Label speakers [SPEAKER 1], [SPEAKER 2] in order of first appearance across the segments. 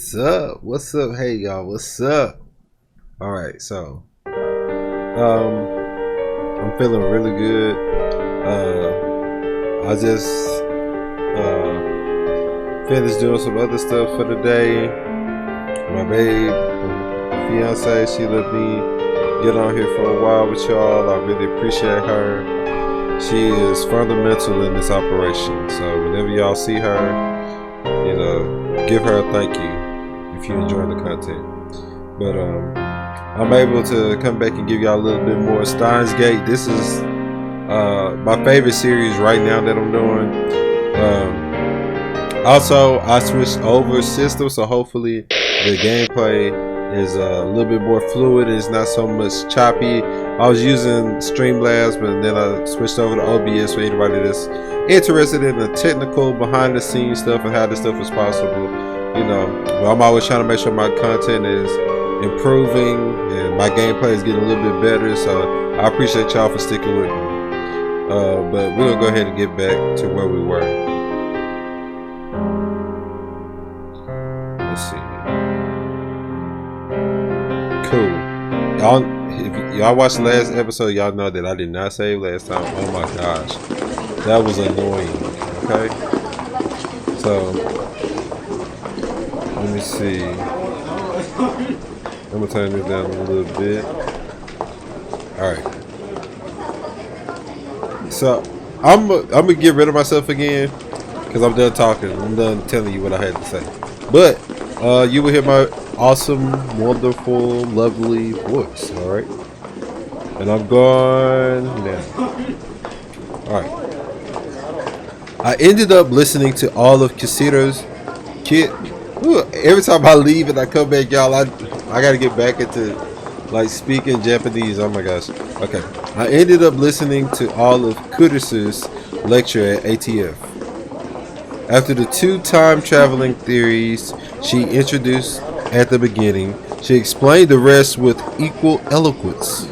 [SPEAKER 1] What's up? What's up? Hey y'all, what's up? Alright, so I'm feeling really good. I just finished doing some other stuff for the day. My babe, fiance, she let me get on here for a while with y'all. I really appreciate her. She is fundamental in this operation. So whenever y'all see her, give her a thank you if you enjoy the content. But I'm able to come back and give y'all a little bit more Steins Gate. This is my favorite series right now that I'm doing. Also, I switched over systems, so hopefully the gameplay is a little bit more fluid. It's not so much choppy. I was using Streamlabs, but then I switched over to OBS for anybody that's interested in the technical behind the scenes stuff and how this stuff is possible. But I'm always trying to make sure my content is improving and my gameplay is getting a little bit better. So I appreciate y'all for sticking with me. But we're gonna go ahead and get back to where we were. Let's see. Cool. If y'all watched the last episode, y'all know that I did not save last time. Oh my gosh, that was annoying. Okay, so let me see. I'm gonna turn this down a little bit. All right. So I'm gonna get rid of myself again because I'm done talking. I'm done telling you what I had to say. But you will hear my awesome, wonderful, lovely voice. All right. And I'm gone now. Alright. I ended up listening to all of Casito's kid. Every time I leave and I come back, y'all, I gotta get back into like speaking Japanese. Oh my gosh. Okay. I ended up listening to all of Kudisu's lecture at ATF. After the two time traveling theories she introduced at the beginning, she explained the rest with equal eloquence.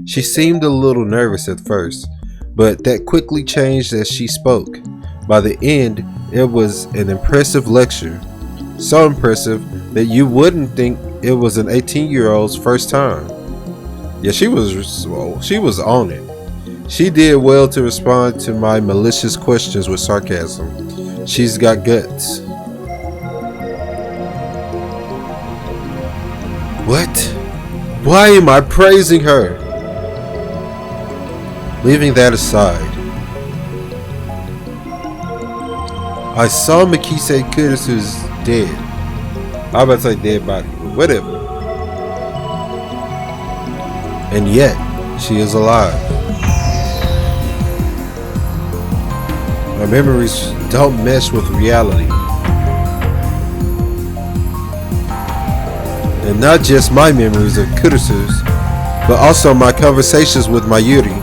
[SPEAKER 1] She seemed a little nervous at first, but that quickly changed as she spoke. By the end, it was an impressive lecture. So impressive that you wouldn't think it was an 18-year-old's first time. Yeah, she was on it. She did well to respond to my malicious questions with sarcasm. She's got guts. What? Why am I praising her? Leaving that aside, I saw Mikise Kurisu's dead. I was about to say dead body, but whatever. And yet, she is alive. My memories don't mesh with reality. And not just my memories of Kurisu's, but also my conversations with Mayuri.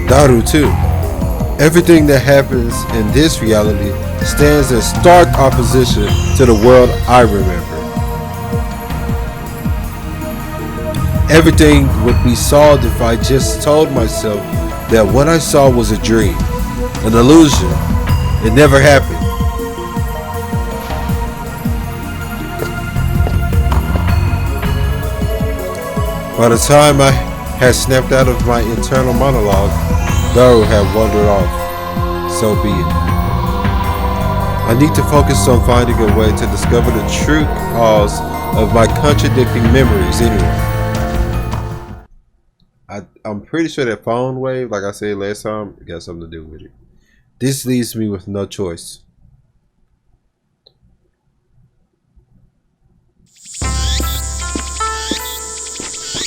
[SPEAKER 1] Daru too. Everything that happens in this reality stands in stark opposition to the world I remember. Everything would be solved if I just told myself that what I saw was a dream, an illusion. It never happened. By the time I had snapped out of my internal monologue, Daru had wandered off. So be it. I need to focus on finding a way to discover the true cause of my contradicting memories anyway. I'm pretty sure that phone wave, like I said last time, got something to do with it. This leaves me with no choice.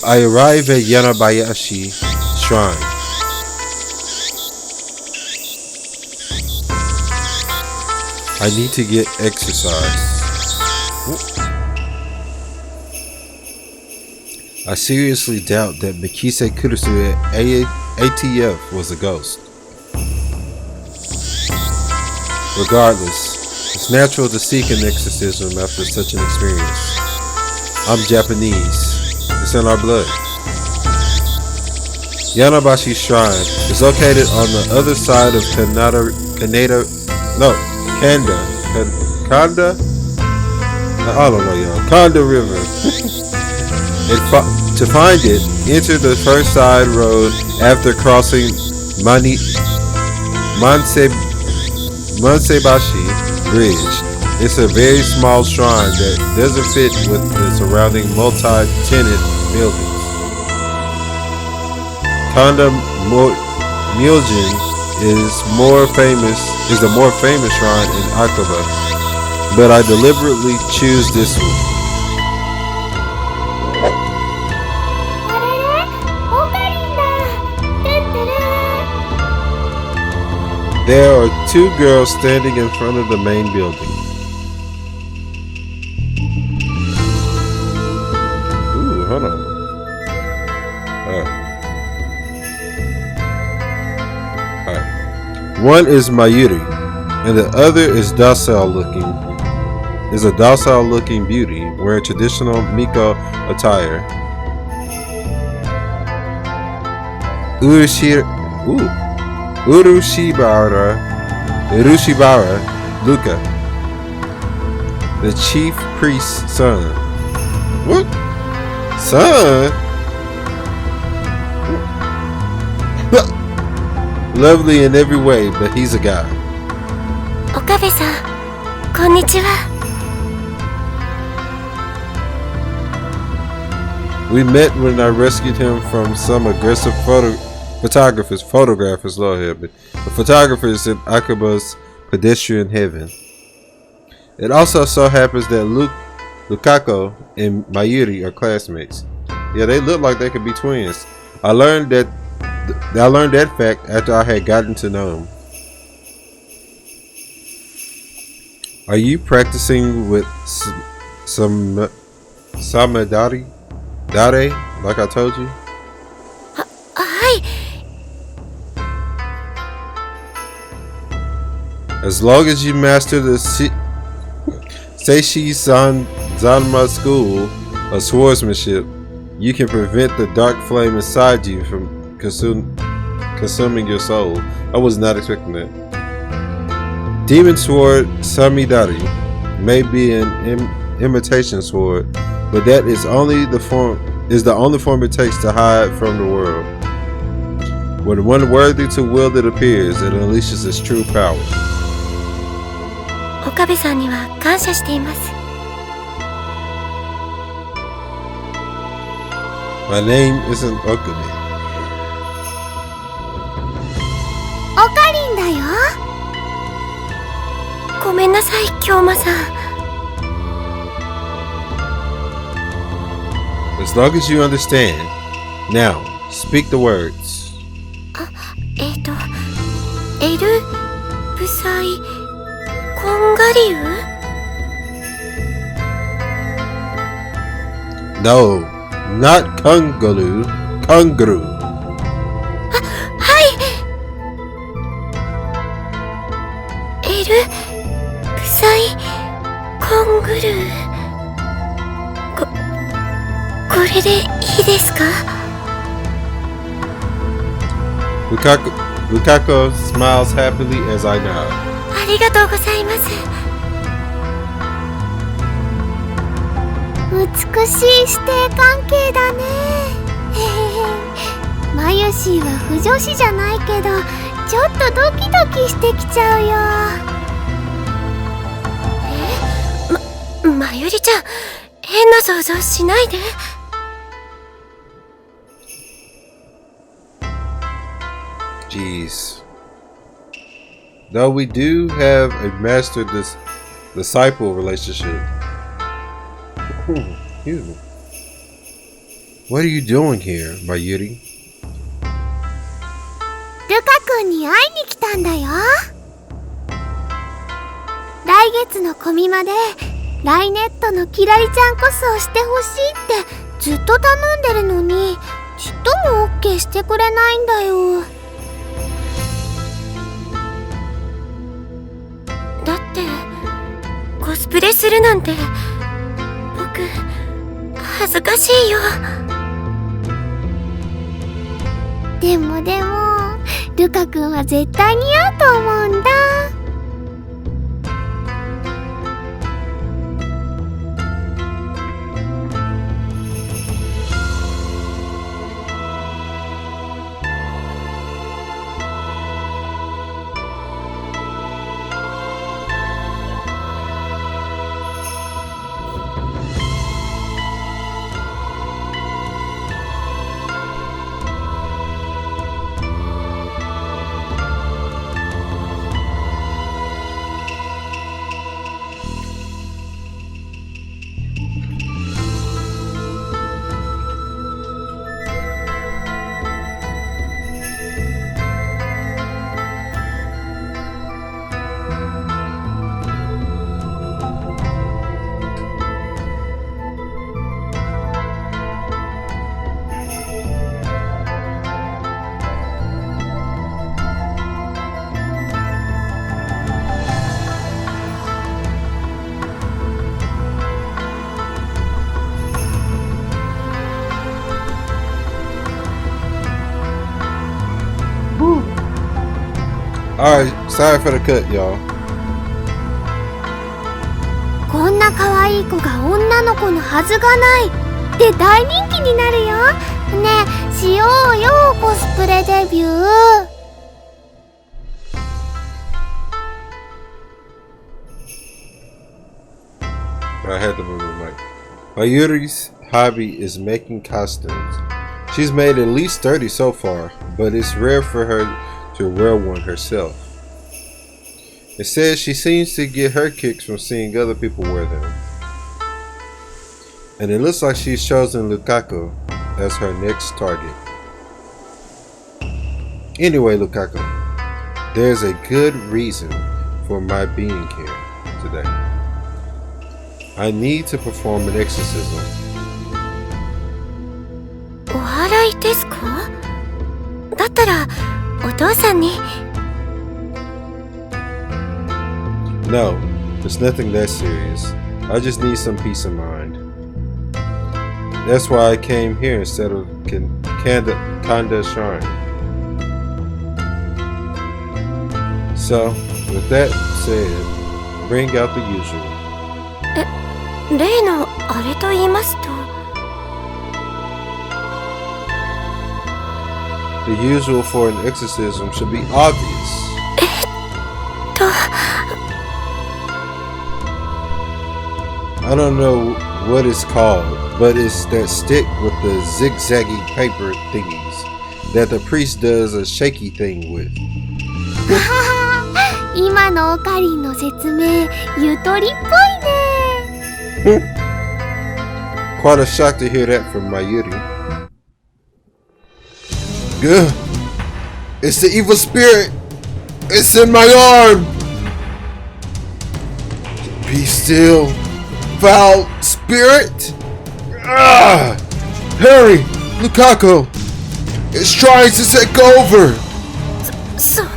[SPEAKER 1] I arrive at Yanabayashi Shrine. I need to get exercise. I seriously doubt that Mikise Kurisu at ATF was a ghost. Regardless, it's natural to seek an exorcism after such an experience. I'm Japanese. It's in our blood. Yanabashi Shrine is located on the other side of Kanda. I don't know, y'all. Kanda River. To find it, enter the first side road after crossing Mansebashi Bridge. It's a very small shrine that doesn't fit with the surrounding multi-tenant buildings. Kanda Myojin is the more famous shrine in Akaba, but I deliberately choose this one. There are two girls standing in front of the main building. Ooh, hold on. Alright. One is Mayuri, and the other is a docile looking beauty wearing traditional Miko attire. Urushibara Luka, the chief priest's son. What? Son? Lovely in every way, but he's a guy.
[SPEAKER 2] Okabe-san, konnichiwa.
[SPEAKER 1] We met when I rescued him from some aggressive photographers, Lord help me. The photographers in Akaba's pedestrian heaven. It also so happens that Lukako and Mayuri are classmates. Yeah, they look like they could be twins. I learned that fact after I had gotten to know him. Are you practicing with some Samadare? Like I told you? As long as you master the Seishi Zanma school of swordsmanship, you can prevent the dark flame inside you from consuming your soul. I was not expecting that. Demon sword Samidari may be an imitation sword, but that is the only form it takes to hide from the world. When one worthy to wield it appears, it unleashes its true power.
[SPEAKER 2] Okabe-sanには感謝しています。
[SPEAKER 1] My name isn't Okabe.
[SPEAKER 2] オカリンだよ。ごめんなさい、京馬さん。
[SPEAKER 1] As long as you understand. Now, speak the words.
[SPEAKER 2] エルブサイコンガリウ
[SPEAKER 1] No, not Kunguru. Kunguru.
[SPEAKER 2] はいエルブサイコングルこれでいいですか
[SPEAKER 1] Lukako smiles happily as I nod.
[SPEAKER 2] ありがとうございます。美しい師弟関係だね。マユシーは不女子じゃないけど、ちょっとドキドキしてきちゃうよ。まゆりちゃん、変な想像しないで。
[SPEAKER 1] Jeez. Though we do have a master-disciple relationship. Excuse me. What are you doing here, Mayuri?
[SPEAKER 2] ルカ君に会いに来たんだよ。来月のコミマでライネットのキラリちゃんコスをしてほしいってずっと頼んでるのに、ちっとも OK してくれないんだよ。だってコスプレするなんて僕恥ずかしいよ。でもルカ君は絶対似合うと思うんだ。
[SPEAKER 1] Alright, sorry for the cut, y'all.
[SPEAKER 2] こんな可愛い子が女の子のはずがないって大人気になるよ。ねえ、しようよ、コスプレデビュー。
[SPEAKER 1] I had to move the mic. Mayuri's hobby is making costumes. She's made at least 30 so far, but it's rare for her to wear one herself. It says she seems to get her kicks from seeing other people wear them. And it looks like she's chosen Lukaku as her next target. Anyway, Lukaku, there's a good reason for my being here today. I need to perform an exorcism.
[SPEAKER 2] お祓いですか？だったらお父さんに。
[SPEAKER 1] No, it's nothing that serious. I just need some peace of mind. That's why I came here instead of Kanda Shrine. So, with that said, bring out the usual.
[SPEAKER 2] 例のあれと言いますと。
[SPEAKER 1] The usual for an exorcism should be obvious. I don't know what it's called, but it's that stick with the zigzaggy paper thingies that the priest does a shaky thing with.
[SPEAKER 2] 今のオカリンの説明、ゆとりっぽいね。
[SPEAKER 1] Quite a shock to hear that from Mayuri. Good. It's the evil spirit. It's in my arm. Be still, foul spirit. Ah! Hurry, Lukaku. It's trying to take over.
[SPEAKER 2] そんな、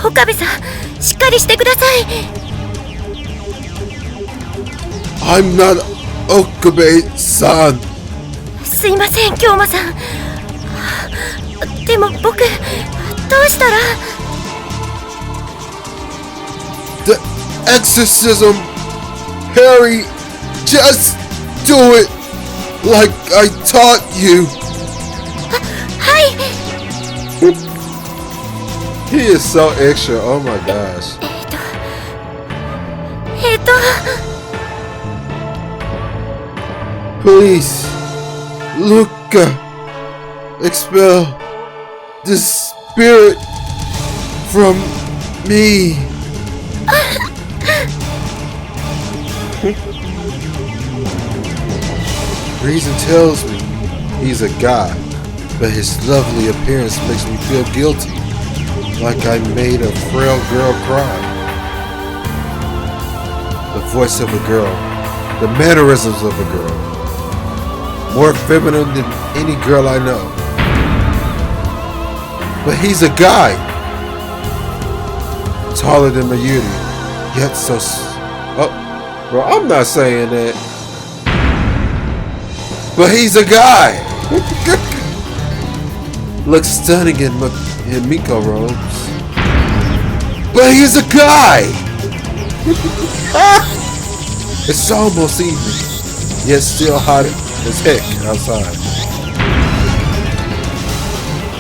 [SPEAKER 2] 岡部さん、しっかりしてください。
[SPEAKER 1] I'm not Okabe-san.
[SPEAKER 2] すいません、京馬さん。でも僕、どうしたら。
[SPEAKER 1] The exorcism. Harry, just do it like I taught you.
[SPEAKER 2] はい。
[SPEAKER 1] He is so extra. Oh my gosh. Please, Luca, expel the spirit from me. Reason tells me he's a god, but his lovely appearance makes me feel guilty, like I made a frail girl cry. The voice of a girl, the mannerisms of a girl, more feminine than any girl I know. But he's a guy, taller than Mayuri, yet so. Oh, bro, I'm not saying that. But he's a guy. looks stunning in Miko robes. But he's a guy! It's almost evening, yet still hot as heck outside.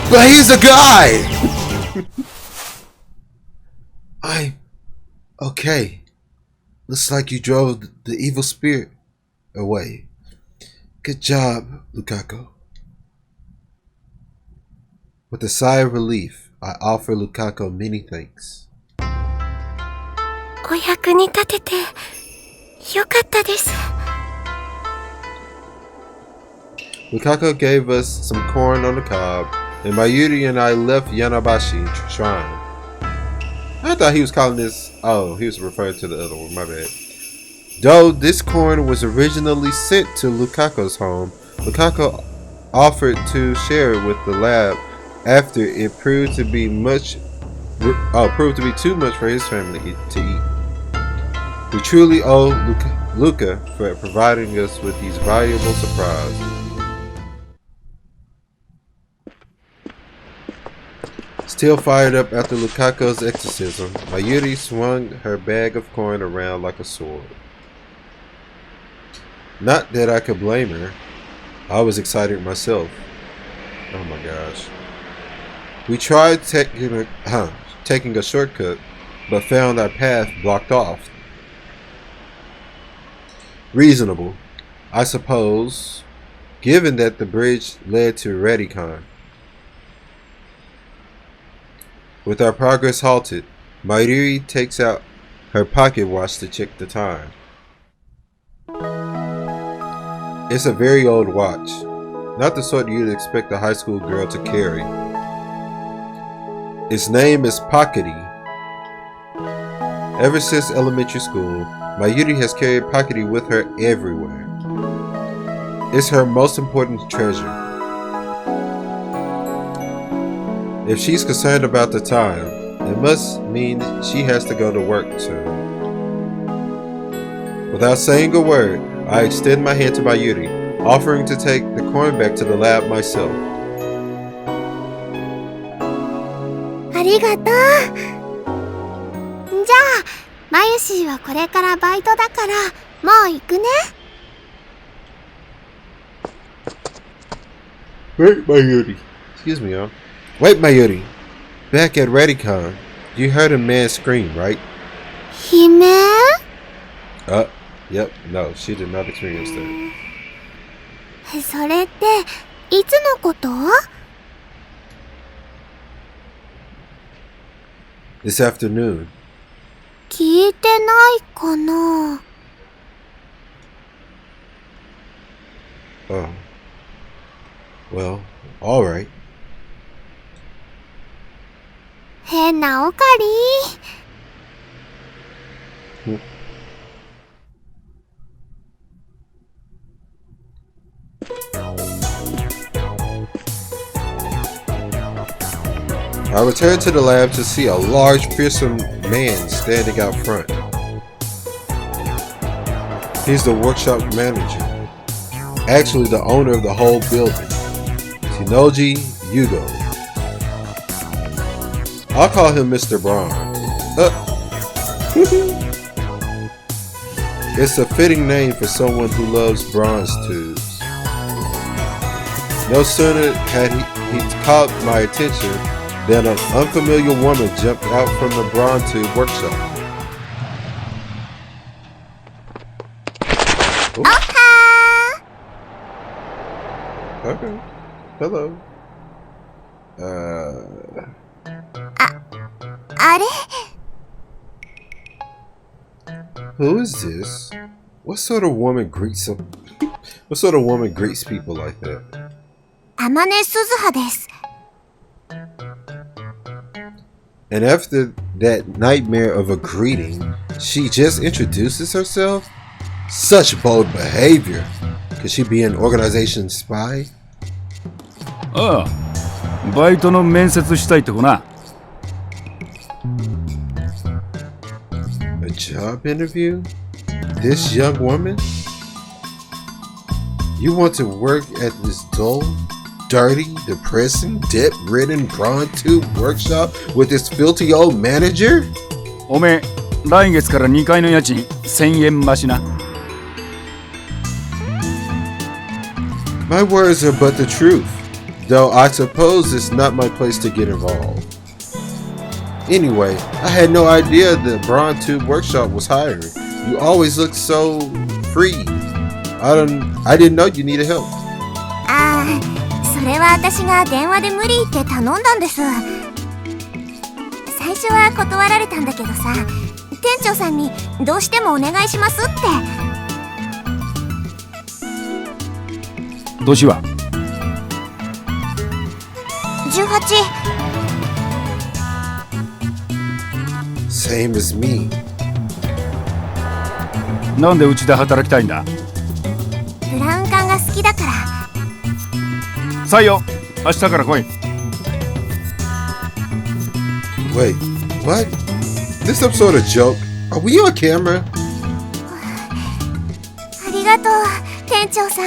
[SPEAKER 1] But he's a guy! Okay. Looks like you drove the evil spirit away. Good job, Lukaku. With a sigh of relief, I offer Lukaku many thanks.
[SPEAKER 2] お役に立ててよかったです。
[SPEAKER 1] Lukaku gave us some corn on the cob, and Mayuri and I left Yanabashi Shrine. I thought he was calling this... Oh, he was referring to the other one. My bad. Though this corn was originally sent to Lukaku's home, Lukaku offered to share it with the lab after it proved to be too much for his family to eat. We truly owe Luca for providing us with these valuable surprises. Still fired up after Lukaku's exorcism, Mayuri swung her bag of coin around like a sword. Not that I could blame her. I was excited myself. Oh my gosh. We tried taking a shortcut, but found our path blocked off. Reasonable, I suppose, given that the bridge led to Radicon. With our progress halted, Mayuri takes out her pocket watch to check the time. It's a very old watch, not the sort you'd expect a high school girl to carry. Its name is Pockety. Ever since elementary school, Mayuri has carried Pockety with her everywhere. It's her most important treasure. If she's concerned about the time, it must mean she has to go to work soon. Without saying a word, I extend my hand to Mayuri, offering to take the coin back to the lab myself.
[SPEAKER 2] ありがとう。じゃあ、マユシーはこれからバイトだから、もう行くね。
[SPEAKER 1] Wait, Mayuri. Excuse me, y'all. Wait, Mayuri. Back at Radicon, you heard a man scream, right?
[SPEAKER 2] 悲鳴？
[SPEAKER 1] Yep. No, she did not experience that.
[SPEAKER 2] それって、いつのこと？
[SPEAKER 1] This afternoon.
[SPEAKER 2] 聞いてないかな。
[SPEAKER 1] Oh. Well, alright.
[SPEAKER 2] 変なおかり。
[SPEAKER 1] I returned to the lab to see a large, fearsome man standing out front. He's the workshop manager. Actually, the owner of the whole building. Shinoji Yugo. I'll call him Mr. Braun. It's a fitting name for someone who loves bronze tubes. No sooner had he caught my attention than an unfamiliar woman jumped out from the bronze tube workshop. Okay. Hello.
[SPEAKER 2] あれ？
[SPEAKER 1] Who is this? What sort of woman greets people like that?
[SPEAKER 2] 天音鈴葉です。
[SPEAKER 1] And after that nightmare of a greeting, she just introduces herself? Such bold behavior. Could she be an organization spy?
[SPEAKER 3] ああ、バイトの面接したいって子な。
[SPEAKER 1] A job interview? This young woman? You want to work at this dull, dirty, depressing, debt-ridden Braun Tube workshop with this filthy old manager?
[SPEAKER 3] おめえ、来月から2階の家賃1000円増しな。
[SPEAKER 1] My words are but the truth, though I suppose it's not my place to get involved. Anyway, I had no idea the Braun Tube workshop was hiring. You always look so free. I didn't know you needed help.
[SPEAKER 2] ああ、それは私が電話で無理って頼んだんです。最初は断られたんだけどさ、店長さんにどうしてもお願いしますって。
[SPEAKER 3] 年は
[SPEAKER 2] 18。
[SPEAKER 1] Same as me.
[SPEAKER 3] なんでうちで働きたいんだ。
[SPEAKER 2] ブラウン管が好きだから。
[SPEAKER 3] 採用、明日から来い。
[SPEAKER 1] Wait, what? This some sort of joke? Are we on camera?
[SPEAKER 2] ありがとう、店長さん。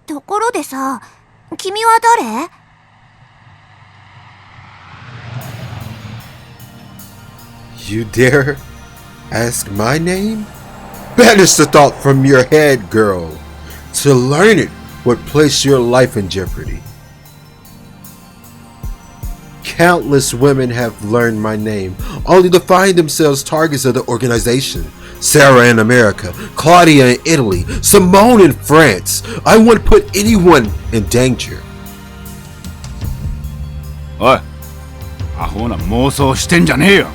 [SPEAKER 2] ところでさ、君は誰
[SPEAKER 1] You dare ask my name? Banish the thought from your head, girl. To learn it would place your life in jeopardy. Countless women have learned my name, only to find themselves targets of the organization. Sarah in America, Claudia in Italy, Simone in France. I wouldn't put anyone in danger.
[SPEAKER 3] おい、アホな妄想してんじゃねえよ。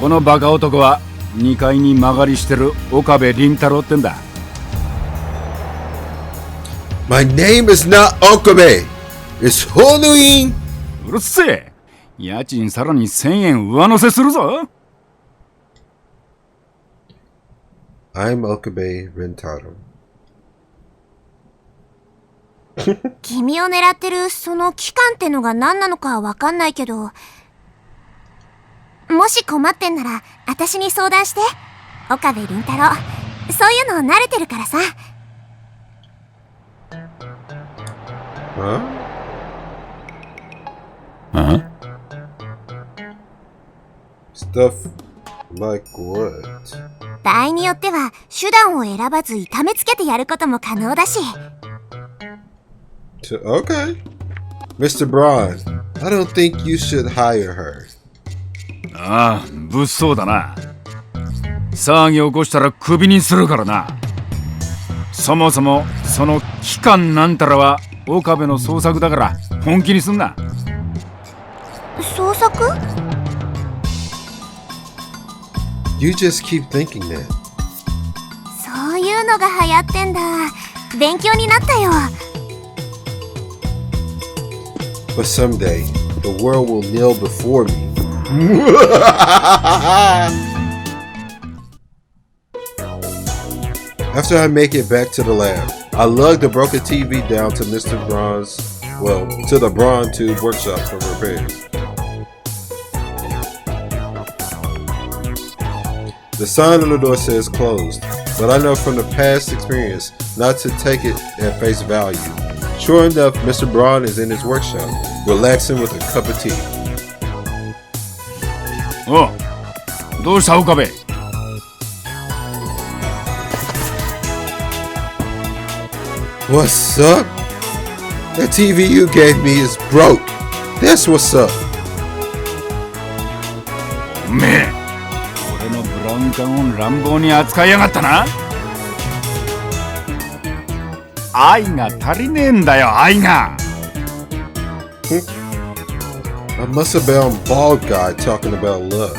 [SPEAKER 3] このバカ男は2階に間借りしてる岡部倫太郎ってんだ。
[SPEAKER 1] My name is not Okabe. It's Honuin.
[SPEAKER 3] うるせえ。家賃さらに1000円上乗せするぞ。
[SPEAKER 1] I'm Okabe Rentaro.
[SPEAKER 2] 君を狙ってるその期間ってのが何なのかわかんないけど、もし困ってんなら私に相談して。岡部倫太郎、そういうの慣れてるからさ。
[SPEAKER 1] Huh?
[SPEAKER 3] あ
[SPEAKER 1] Stuff like what?
[SPEAKER 2] 場合によっては手段を選ばず痛めつけてやることも可能だし。
[SPEAKER 1] Okay. Mr. Braun, I don't think you should hire her.
[SPEAKER 3] ああ、物騒だな。騒ぎ起こしたらクビにするからな。そもそもその期間なんたらは岡部の創作だから本気にすんな。
[SPEAKER 2] 創作？
[SPEAKER 1] You just keep thinking that.
[SPEAKER 2] そういうのが流行ってんだ。勉強になったよ。
[SPEAKER 1] But someday, the world will kneel before me. After I make it back to the lab, I lug the broken TV down to Mr. Braun's, well, to the Braun Tube workshop for repairs. The sign on the door says closed, but I know from the past experience not to take it at face value. Sure enough, Mr. Braun is in his workshop, relaxing with a cup of tea.
[SPEAKER 3] おう、どうした岡部。
[SPEAKER 1] What's up? That TV you gave me is broke. That's what's up.
[SPEAKER 3] おめえ、俺のブラウン管を乱暴に扱いやがったな。愛が足りねえんだよ、愛が。
[SPEAKER 1] I must have been a bald guy talking about love.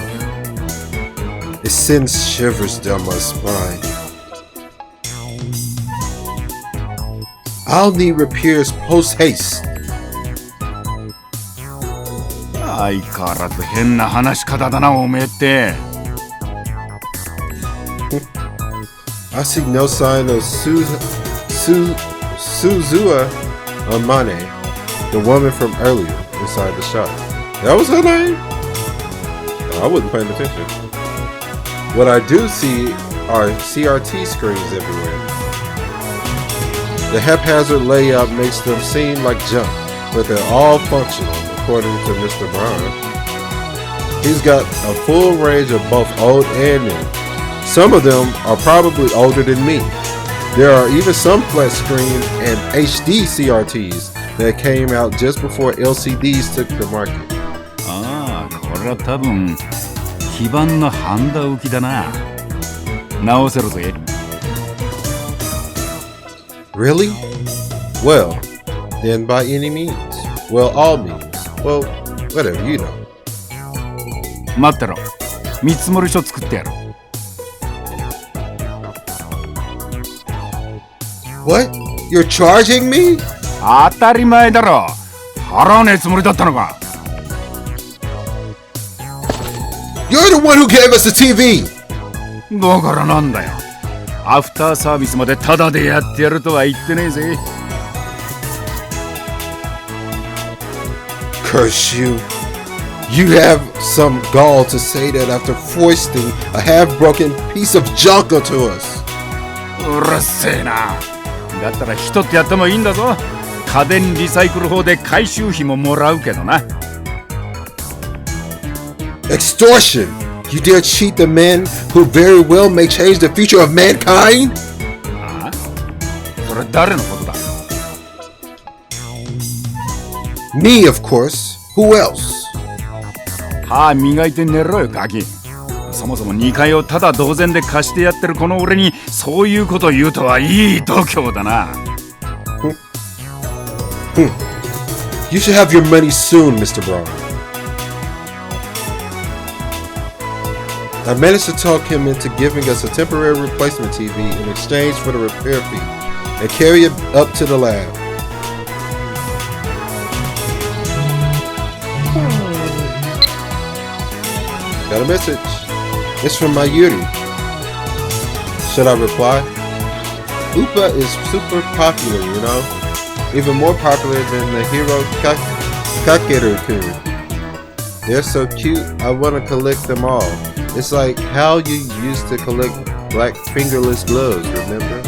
[SPEAKER 1] It sends shivers down my spine. I'll need repairs post haste.
[SPEAKER 3] 相変わらず変な話し方だな、おめえって。
[SPEAKER 1] I see no sign of Suzua Amane, the woman from earlier, inside the shop. That was her name? Oh, I wasn't paying attention. What I do see are CRT screens everywhere. The haphazard layout makes them seem like junk, but they're all functional, according to Mr. Brown. He's got a full range of both old and new. Some of them are probably older than me. There are even some flat screen and HD CRTs that came out just before LCDs took the market.
[SPEAKER 3] ああ、これは多分基板のハンダ浮きだな。直せるぜ。
[SPEAKER 1] Really? Well, then by any means. Well, all means. Well, whatever, you know.
[SPEAKER 3] 待ってろ。見積書作ってやる。
[SPEAKER 1] What? You're charging me?
[SPEAKER 3] 当たり前だろ。払わねえつもりだったのか。
[SPEAKER 1] You're the one who gave us the TV!
[SPEAKER 3] だからなんだよ。アフターサービスまでタダでやってやるとは言ってねえぜ。
[SPEAKER 1] Curse you. You have some gall to say that after foisting a half-broken piece of junk onto us.
[SPEAKER 3] うるせえな。だったら一つやってもいいんだぞ。家電リサイクル法で回収費ももらうけどな。
[SPEAKER 1] Extortion! You dare cheat the men who very well may change the future of mankind?
[SPEAKER 3] ああ？それ誰のことだ？
[SPEAKER 1] Me, of course. Who else?
[SPEAKER 3] 歯磨いて寝ろよ、ガキ。そもそも2階をただ同然で貸してやってるこの俺にそういうこと言うとはいい度胸だな。
[SPEAKER 1] You should have your money soon, Mr. Brown. I managed to talk him into giving us a temporary replacement TV in exchange for the repair fee and carry it up to the lab. Got a message. It's from my Yuri. Should I reply? Upa is super popular, you know? Even more popular than the hero Kakeru-kun. They're so cute, I want to collect them all. It's like how you used to collect black fingerless gloves, remember?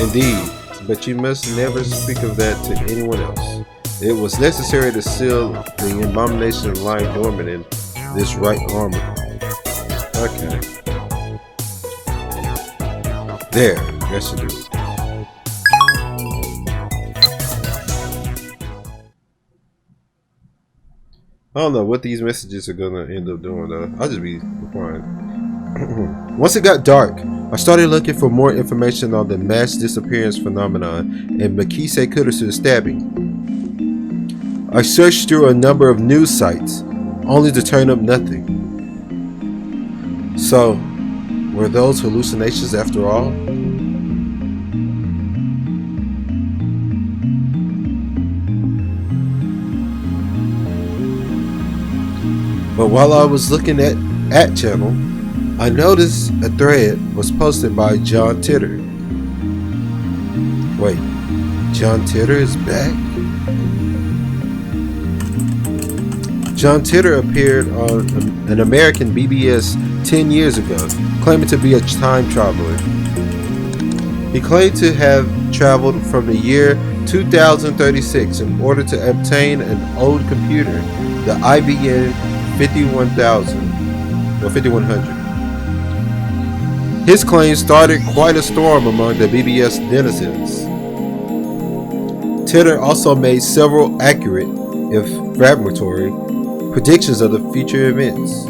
[SPEAKER 1] Indeed, but you must never speak of that to anyone else. It was necessary to seal the abomination lying dormant in this right arm. Okay. There, that should do it. I don't know what these messages are gonna end up doing though. I'll just be fine. Once it got dark, I started looking for more information on the mass disappearance phenomenon and Makise Kurusu's stabbing. I searched through a number of news sites, only to turn up nothing. So, were those hallucinations after all? But while I was looking at channel, I noticed a thread was posted by John Titter. Wait, John Titter is back? John Titter appeared on an American BBS 10 years ago, claiming to be a time traveler. He claimed to have traveled from the year 2036 in order to obtain an old computer, the IBM 51,000 or 5100. His claim started quite a storm among the BBS denizens. Titter also made several accurate, if fragmentary, predictions of the future events.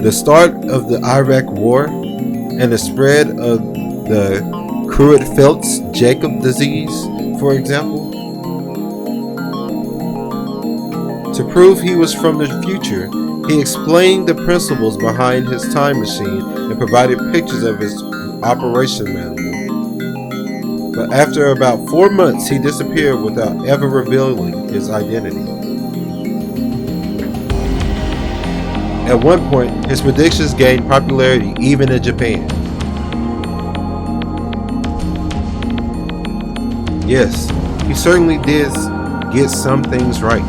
[SPEAKER 1] The start of the Iraq War and the spread of the Creutzfeldt-Jakob disease, for example. To prove he was from the future, he explained the principles behind his time machine and provided pictures of his operation manual. But after about 4 months, he disappeared without ever revealing his identity. At one point, his predictions gained popularity even in Japan. Yes, he certainly did get some things right.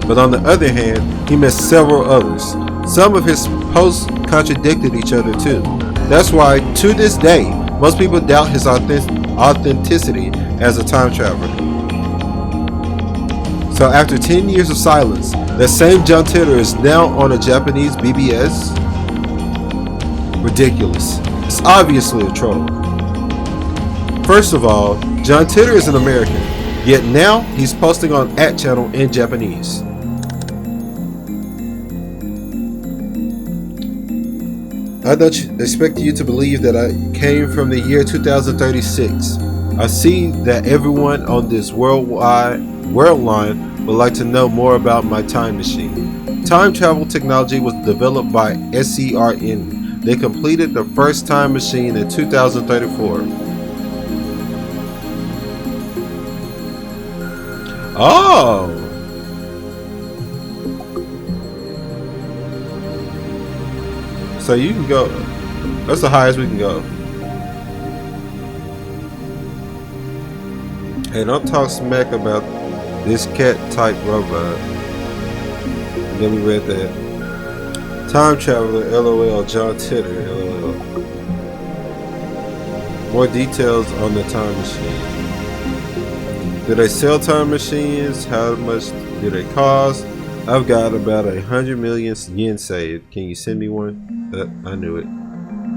[SPEAKER 1] But on the other hand, he missed several others, Some of his posts contradicted each other too. That's why, to this day, most people doubt his authenticity as a time traveler. So after 10 years of silence, that same John Titor is now on a Japanese BBS? Ridiculous. It's obviously a troll. First of all, John Titor is an American, yet now he's posting on @channel in Japanese. I don't expect you to believe that I came from the year 2036. I see that everyone on this world line would like to know more about my time machine. Time travel technology was developed by SCRN. They completed the first time machine in 2034. Oh! So you can go. That's the highest we can go. Hey, don't talk smack about this cat type robot. And then we read that. Time traveler, LOL, John Titor, LOL. More details on the time machine. Do they sell time machines? How much do they cost? I've got about 100 million yen saved. Can you send me one? I knew it.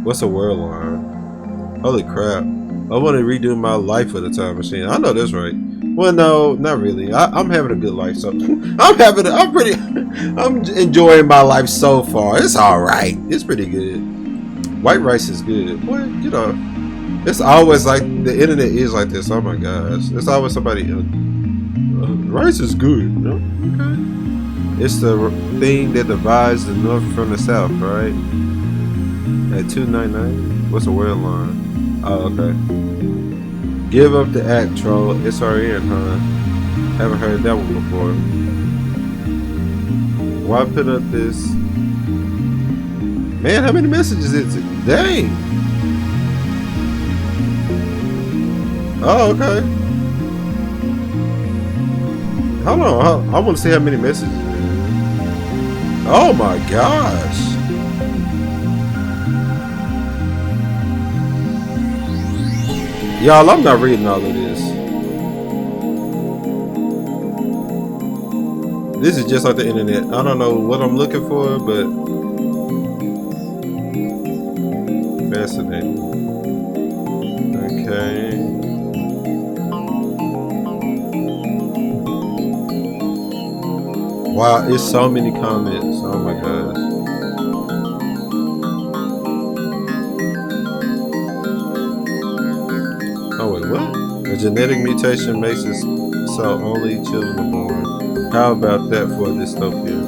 [SPEAKER 1] What's a world line? Holy crap. I want to redo my life with a time machine. I know that's right. Well, no, not really. I'm having a good life, so I'm enjoying my life so far. It's alright. It's pretty good. White rice is good. What? You know, it's always like the internet is like this. Oh my gosh. There's always somebody rice is good, you know? Okay. It's the thing that divides the north from the south, right? At 299? What's a world line? Oh, okay. Give up the act, troll. SRN, huh? Haven't heard that one before. Why put up this? Man, how many messages is it? Dang! Oh, okay. Hold on, I want to see how many messages. Oh my gosh! Y'all, I'm not reading all of this. This is just like the internet. I don't know what I'm looking for, but fascinating. Okay. Wow, it's so many comments. Oh my gosh. Oh wait, what? A genetic mutation makes it so only children are born. How about that for a dystopia?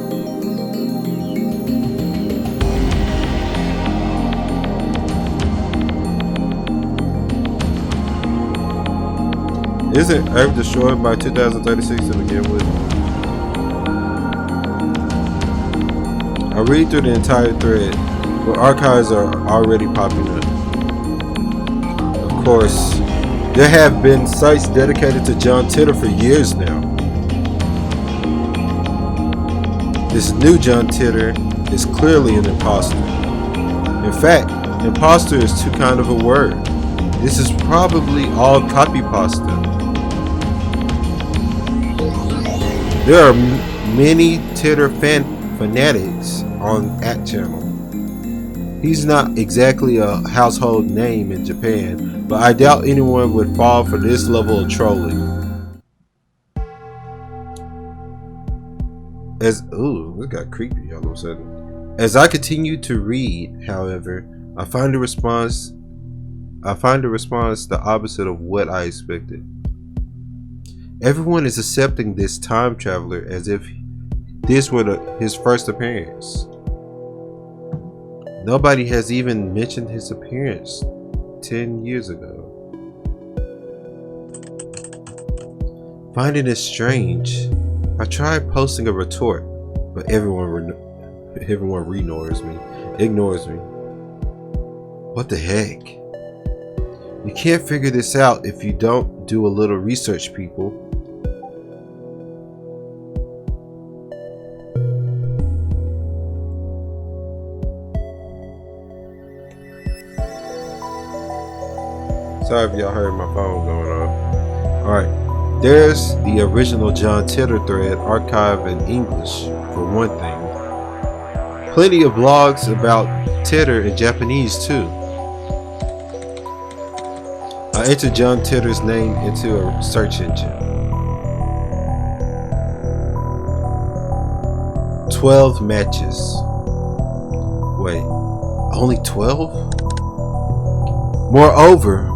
[SPEAKER 1] Isn't Earth destroyed by 2036 to begin with? I read through the entire thread, but archives are already popping up. Of course, there have been sites dedicated to John Titor for years now. This new John Titor is clearly an imposter. In fact, imposter is too kind of a word. This is probably all copy pasta. There are many Titor fanatics on @channel. He's not exactly a household name in Japan, but I doubt anyone would fall for this level of trolling. Ooh, it got creepy all of a sudden. As I continue to read, however, I find the response the opposite of what I expected. Everyone is accepting this time traveler as if this were his first appearance. Nobody has even mentioned his appearance 10 years ago. Finding it strange, I tried posting a retort, but everyone ignores me. What the heck? You can't figure this out if you don't do a little research, people. Sorry if y'all heard my phone going off. Alright. There's the original John Titter thread archived in English, for one thing. Plenty of blogs about Titter in Japanese too. I entered John Titter's name into a search engine. 12 matches. Wait, only 12? Moreover,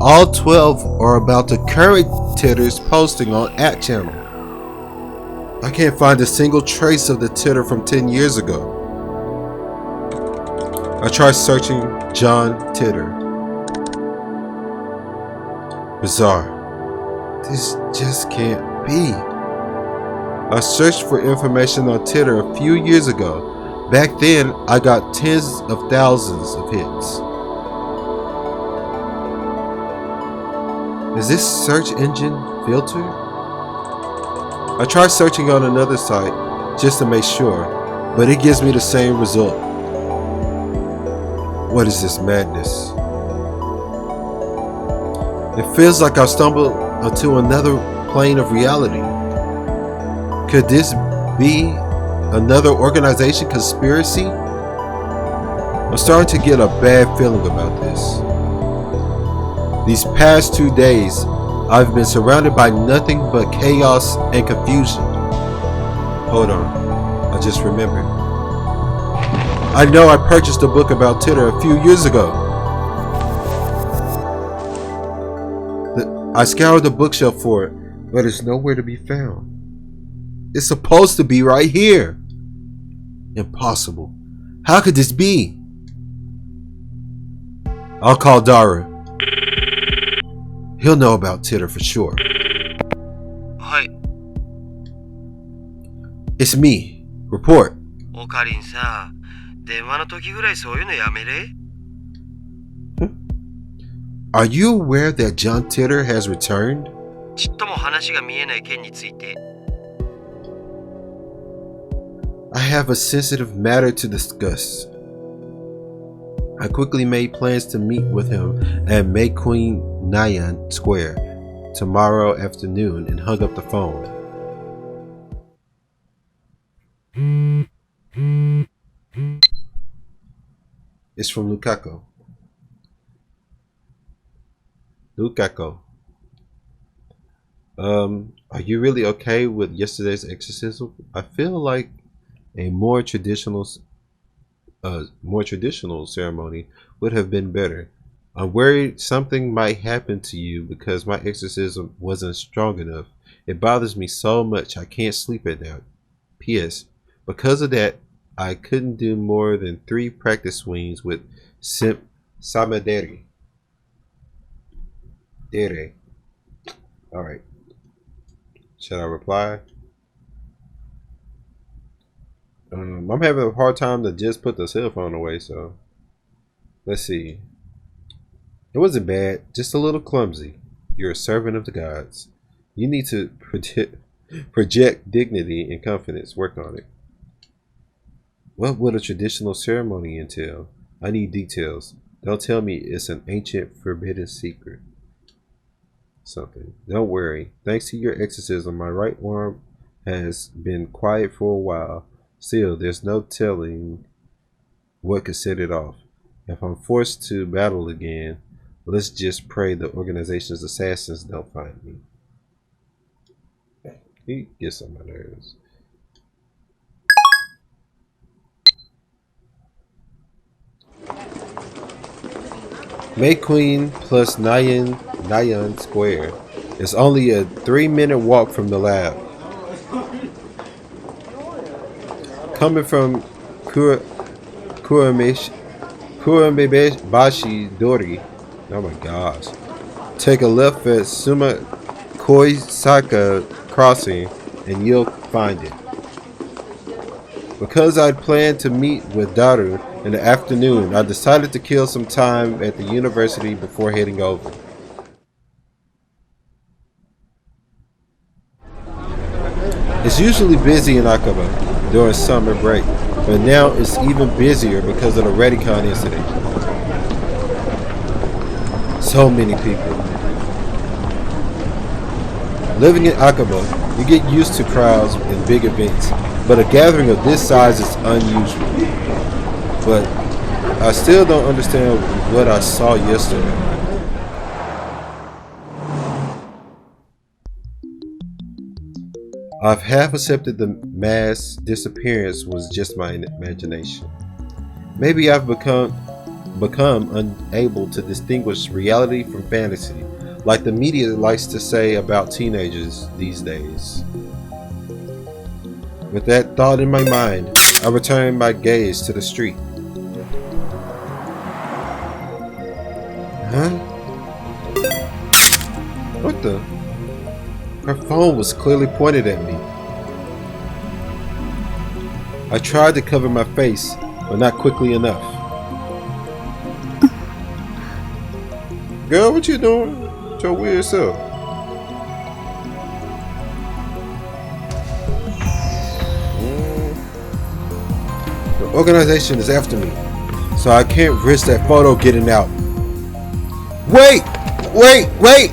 [SPEAKER 1] all 12 are about the current Titters posting on App Channel. I can't find a single trace of the Titter from 10 years ago. I tried searching John Titter. Bizarre. This just can't be. I searched for information on Titter a few years ago. Back then, I got tens of thousands of hits. Is this search engine filtered? I tried searching on another site just to make sure, but it gives me the same result. What is this madness? It feels like I've stumbled onto another plane of reality. Could this be another organization conspiracy? I'm starting to get a bad feeling about this. These past 2 days, I've been surrounded by nothing but chaos and confusion. Hold on, I just remembered. I know I purchased a book about Titter a few years ago. I scoured the bookshelf for it, but it's nowhere to be found. It's supposed to be right here. Impossible. How could this be? I'll call Dara. He'll know about Titter for sure.
[SPEAKER 4] Hi.
[SPEAKER 1] It's me. Report.
[SPEAKER 4] オカリンさ、電話の時ぐらいそういうのやめれ。
[SPEAKER 1] Are you aware that John Titter has returned?
[SPEAKER 4] ちっとも話が見えない件について。
[SPEAKER 1] I have a sensitive matter to discuss. I quickly made plans to meet with him at May Queen Nyan Square tomorrow afternoon and hung up the phone. It's from Lukaku. Are you really okay with yesterday's exorcism? I feel like a more traditional ceremony would have been better. I'm worried something might happen to you because my exorcism wasn't strong enough. It bothers me so much I can't sleep at night. P.S. Because of that, I couldn't do more than 3 practice swings with Samaderi. Dere. Alright. Should I reply? I'm having a hard time to just put the cell phone away, so let's see. It wasn't bad, just a little clumsy. You're a servant of the gods. You need to project dignity and confidence. Work on it. What would a traditional ceremony entail? I need details. Don't tell me it's an ancient forbidden secret. Something. Don't worry. Thanks to your exorcism, my right arm has been quiet for a while. Still, there's no telling what could set it off. If I'm forced to battle again, let's just pray the organization's assassins don't find me. He gets on my nerves. May Queen plus Nyan Square. It's only a 3-minute walk from the lab. Coming from Kurumebashi Dori. Oh my gosh. Take a left at Suma Koisaka Crossing and you'll find it. Because I'd planned to meet with Daru in the afternoon, I decided to kill some time at the university before heading over. It's usually busy in Akaba during summer break, but now it's even busier because of the Redicon incident. so many people. Living in Akaba, you get used to crowds and big events, but a gathering of this size is unusual. But I still don't understand what I saw yesterday. I've half accepted the mass disappearance was just my imagination. Maybe I've become unable to distinguish reality from fantasy, like the media likes to say about teenagers these days. With that thought in my mind, I return my gaze to the street. Huh? What the? Her phone was clearly pointed at me. I tried to cover my face, but not quickly enough. Girl, what you doing? With your weird self. The organization is after me, so I can't risk that photo getting out. Wait! Wait! Wait!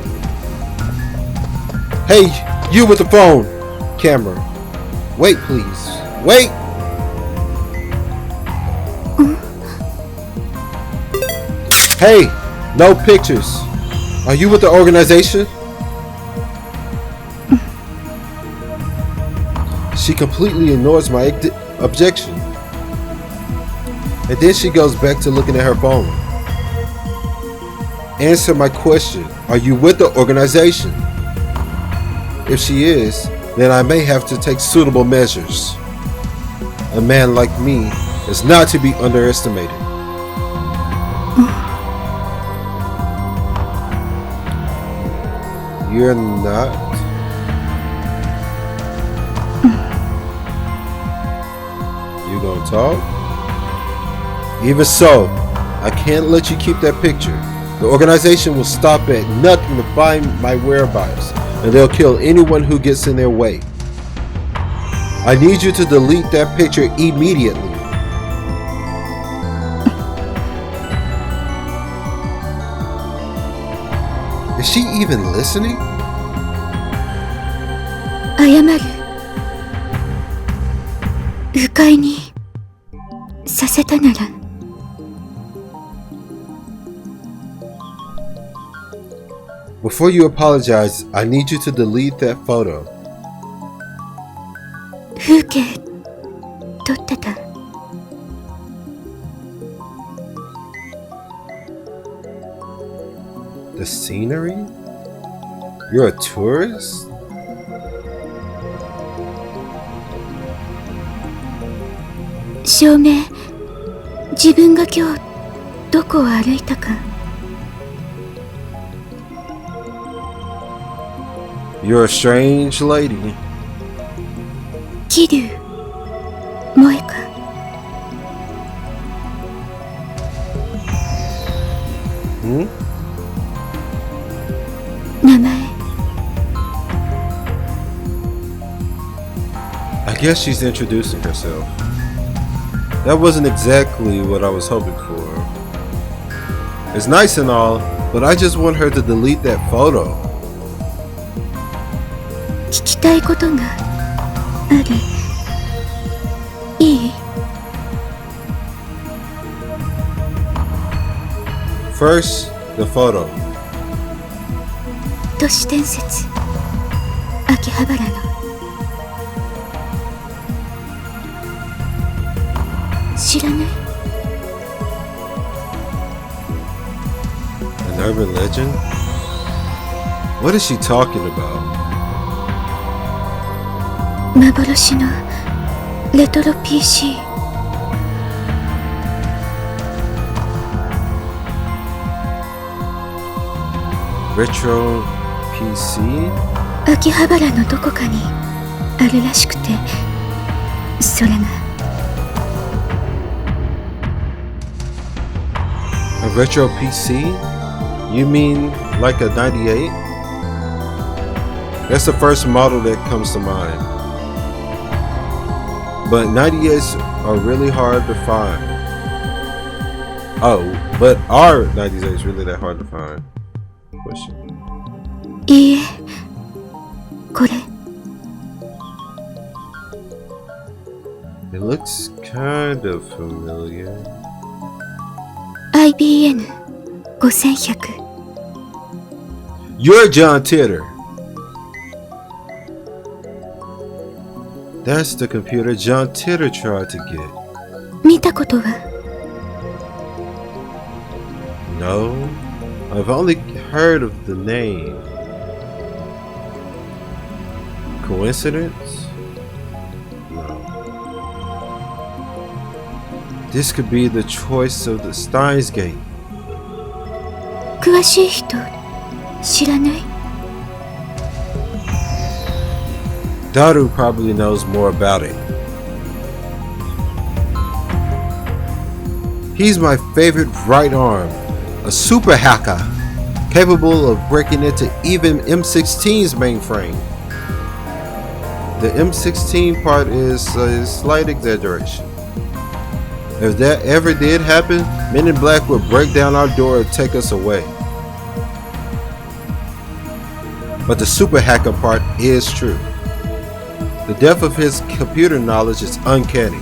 [SPEAKER 1] Hey, you with the phone! Camera. Wait, please. Wait! Hey! No pictures. Are you with the organization? She completely ignores my objection. And then she goes back to looking at her phone. Answer my question. Are you with the organization? If she is, then I may have to take suitable measures. A man like me is not to be underestimated. You're not? You gonna talk? Even so, I can't let you keep that picture. The organization will stop at nothing to find my whereabouts, and they'll kill anyone who gets in their way. I need you to delete that picture immediately. Is she even listening?
[SPEAKER 2] 謝る。不快にさせたなら。
[SPEAKER 1] Before you apologize, I need you to delete that photo.
[SPEAKER 2] 風景撮ってた。
[SPEAKER 1] The scenery? You're a tourist?
[SPEAKER 2] 「証明、自分が今日どこを歩いたか。
[SPEAKER 1] You're a strange lady.
[SPEAKER 2] 桐生萌か。名前。
[SPEAKER 1] I guess she's introducing herself. That wasn't exactly what I was hoping for. It's nice and all, but I just want her to delete that photo.
[SPEAKER 2] 聞きたいことがある。いい？
[SPEAKER 1] First, the photo.
[SPEAKER 2] 都市伝説、秋葉原の。知らない？
[SPEAKER 1] An urban legend? What is she talking about?
[SPEAKER 2] 幻のレトロ PC。
[SPEAKER 1] Retro PC?
[SPEAKER 2] 秋葉原のどこかにあるらしくて、それが。
[SPEAKER 1] A retro PC? You mean like a 98? That's the first model that comes to mind. But 98s are really hard to find. Oh, but are 98s really that hard to find? question.
[SPEAKER 2] いいえ、これ
[SPEAKER 1] It looks kind of familiar.
[SPEAKER 2] IBN 5100
[SPEAKER 1] You're John Titter. That's the computer John Titter tried to get.
[SPEAKER 2] 見たことは
[SPEAKER 1] No, I've only heard of the name. Coincidence? No. This could be the choice of the Steins Gate.
[SPEAKER 2] 詳しい人知らない
[SPEAKER 1] Daru probably knows more about it. He's my favorite right arm, a super hacker capable of breaking into even M16's mainframe. The M16 part is a slight exaggeration. If that ever did happen, Men in Black would break down our door and take us away. But the super hacker part is true. The depth of his computer knowledge is uncanny.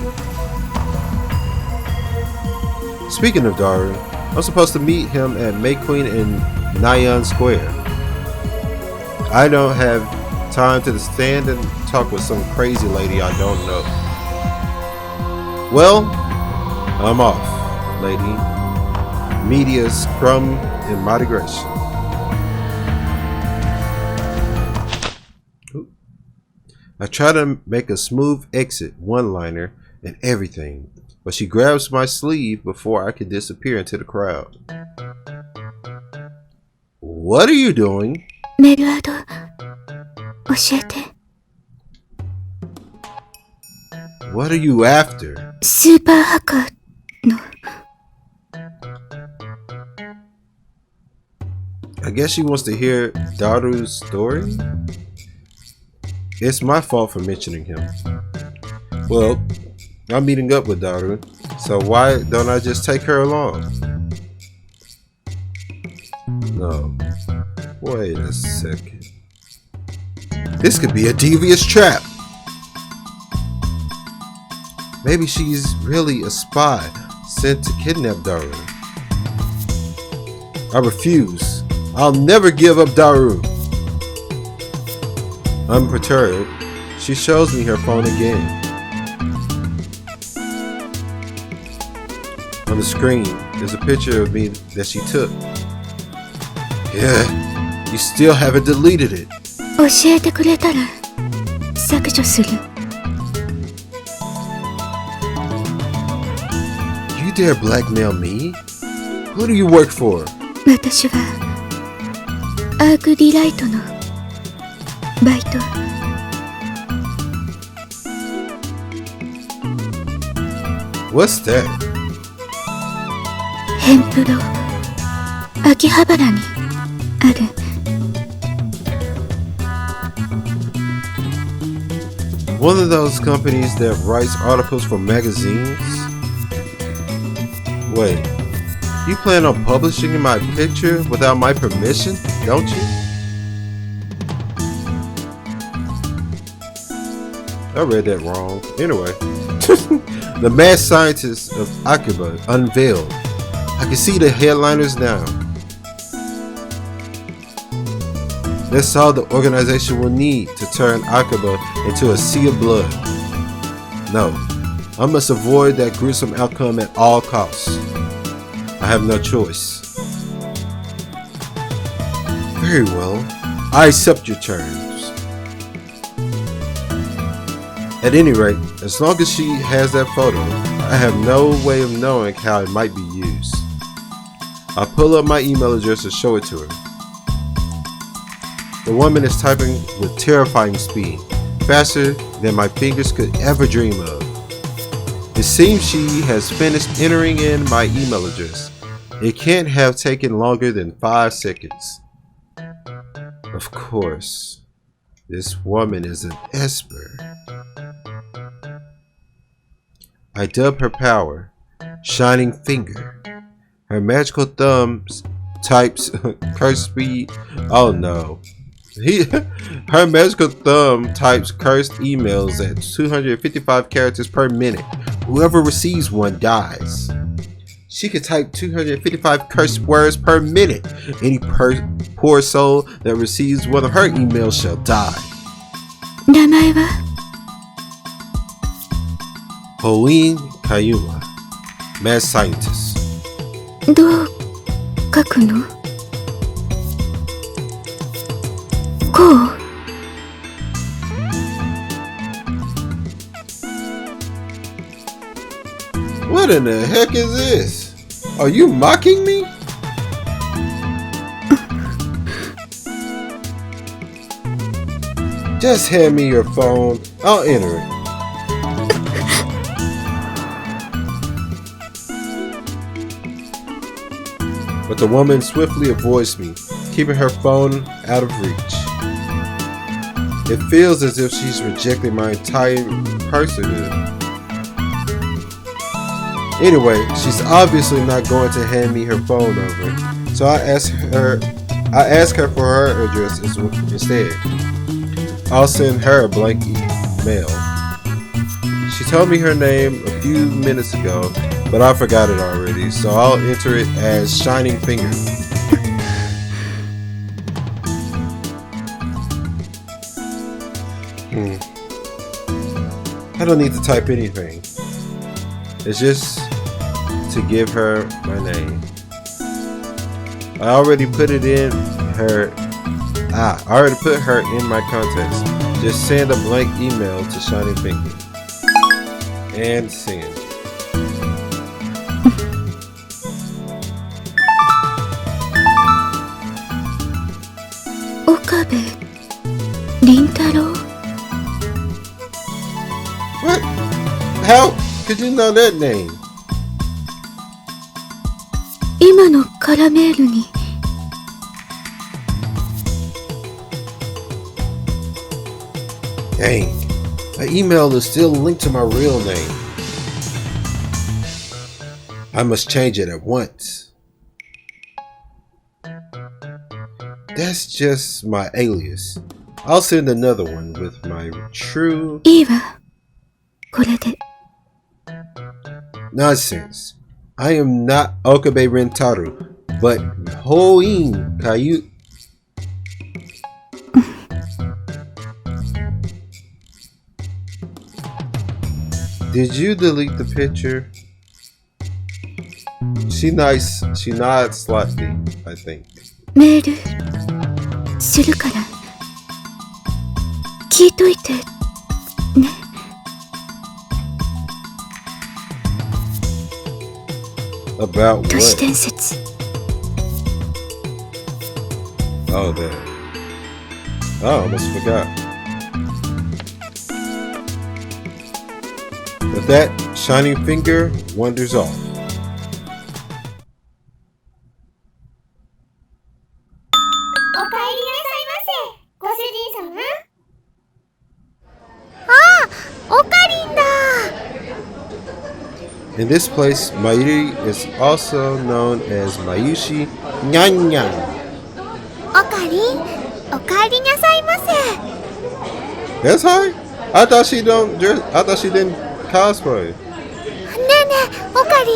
[SPEAKER 1] Speaking of Daru, I'm supposed to meet him at May Queen in Nyan Square. I don't have time to stand and talk with some crazy lady I don't know. Well, I'm off, lady. Media scrum in my digression. I try to make a smooth exit one-liner and everything, but she grabs my sleeve before I can disappear into the crowd. What are you doing?
[SPEAKER 2] メルアド教えて
[SPEAKER 1] What are you after?
[SPEAKER 2] スーパーハッカーの
[SPEAKER 1] I guess she wants to hear Daru's story? It's my fault for mentioning him. Well, I'm meeting up with Daru, so why don't I just take her along? No. Wait a second. This could be a devious trap. Maybe she's really a spy sent to kidnap Daru. I refuse. I'll never give up Daru. Unperturbed, she shows me her phone again. On the screen is a picture of me that she took. Yeah, you still haven't deleted it.
[SPEAKER 2] 教えてくれたら削除する
[SPEAKER 1] You dare blackmail me? Who do you work for?
[SPEAKER 2] 私はアークディライトのバイト
[SPEAKER 1] What's that?
[SPEAKER 2] ヘンプロ秋葉原にある
[SPEAKER 1] One of those companies that writes articles for magazines? Wait, you plan on publishing my picture without my permission, don't you? I read that wrong. Anyway, the mad scientists of Akiba unveiled. I can see the headliners now. That's all the organization will need to turn Akiba into a sea of blood. No, I must avoid that gruesome outcome at all costs. I have no choice. Very well, I accept your terms. At any rate, as long as she has that photo, I have no way of knowing how it might be used. I pull up my email address and show it to her. The woman is typing with terrifying speed, faster than my fingers could ever dream of. It seems she has finished entering in my email address. It can't have taken longer than 5 seconds. Of course, this woman is an Esper. I dub her power Shining Finger. Her magical thumbs types curse speed. Oh no. Her magical thumb types cursed emails at 255 characters per minute. Whoever receives one dies. She could type 255 cursed words per minute. Any poor soul that receives one of her emails shall die.
[SPEAKER 2] 名前は
[SPEAKER 1] Hoin Kayuma, mad scientist.
[SPEAKER 2] どう書くの？こう？
[SPEAKER 1] What in the heck is this? Are you mocking me? Just hand me your phone. I'll enter it. But the woman swiftly avoids me, keeping her phone out of reach. It feels as if she's rejecting my entire personhood. Anyway, she's obviously not going to hand me her phone over, so I ask her for her address instead. I'll send her a blank email. She told me her name a few minutes ago, but I forgot it already, so I'll enter it as Shining Finger. I don't need to type anything. It's just to give her my name. I already put it in her. I already put her in my contacts. Just send a blank email to Shining Finger. And send.
[SPEAKER 2] Okabe Rintaro.
[SPEAKER 1] What? How could you know that name?
[SPEAKER 2] 今のカラメールに
[SPEAKER 1] Dang, my email is still linked to my real name. I must change it at once. That's just my alias. I'll send another one with my true...
[SPEAKER 2] いいわこれで
[SPEAKER 1] Nonsense. I am not Okabe Rentaru, but Hoin Kayu... Did you delete the picture? She nods slightly, I think.
[SPEAKER 2] メールするから聞いといてね
[SPEAKER 1] About
[SPEAKER 2] 都市
[SPEAKER 1] what?
[SPEAKER 2] 伝説
[SPEAKER 1] Oh, that. I almost forgot. With that, Shining Finger wanders off.
[SPEAKER 2] おかえりなさいませご主人様ああオカリンだ
[SPEAKER 1] In this place, Mayuri is also known as Mayushi Nyan Nyan.
[SPEAKER 2] オカリンおかえりなさいませ
[SPEAKER 1] That's her? I thought she didn't cosplay.
[SPEAKER 2] ねえねえオカリ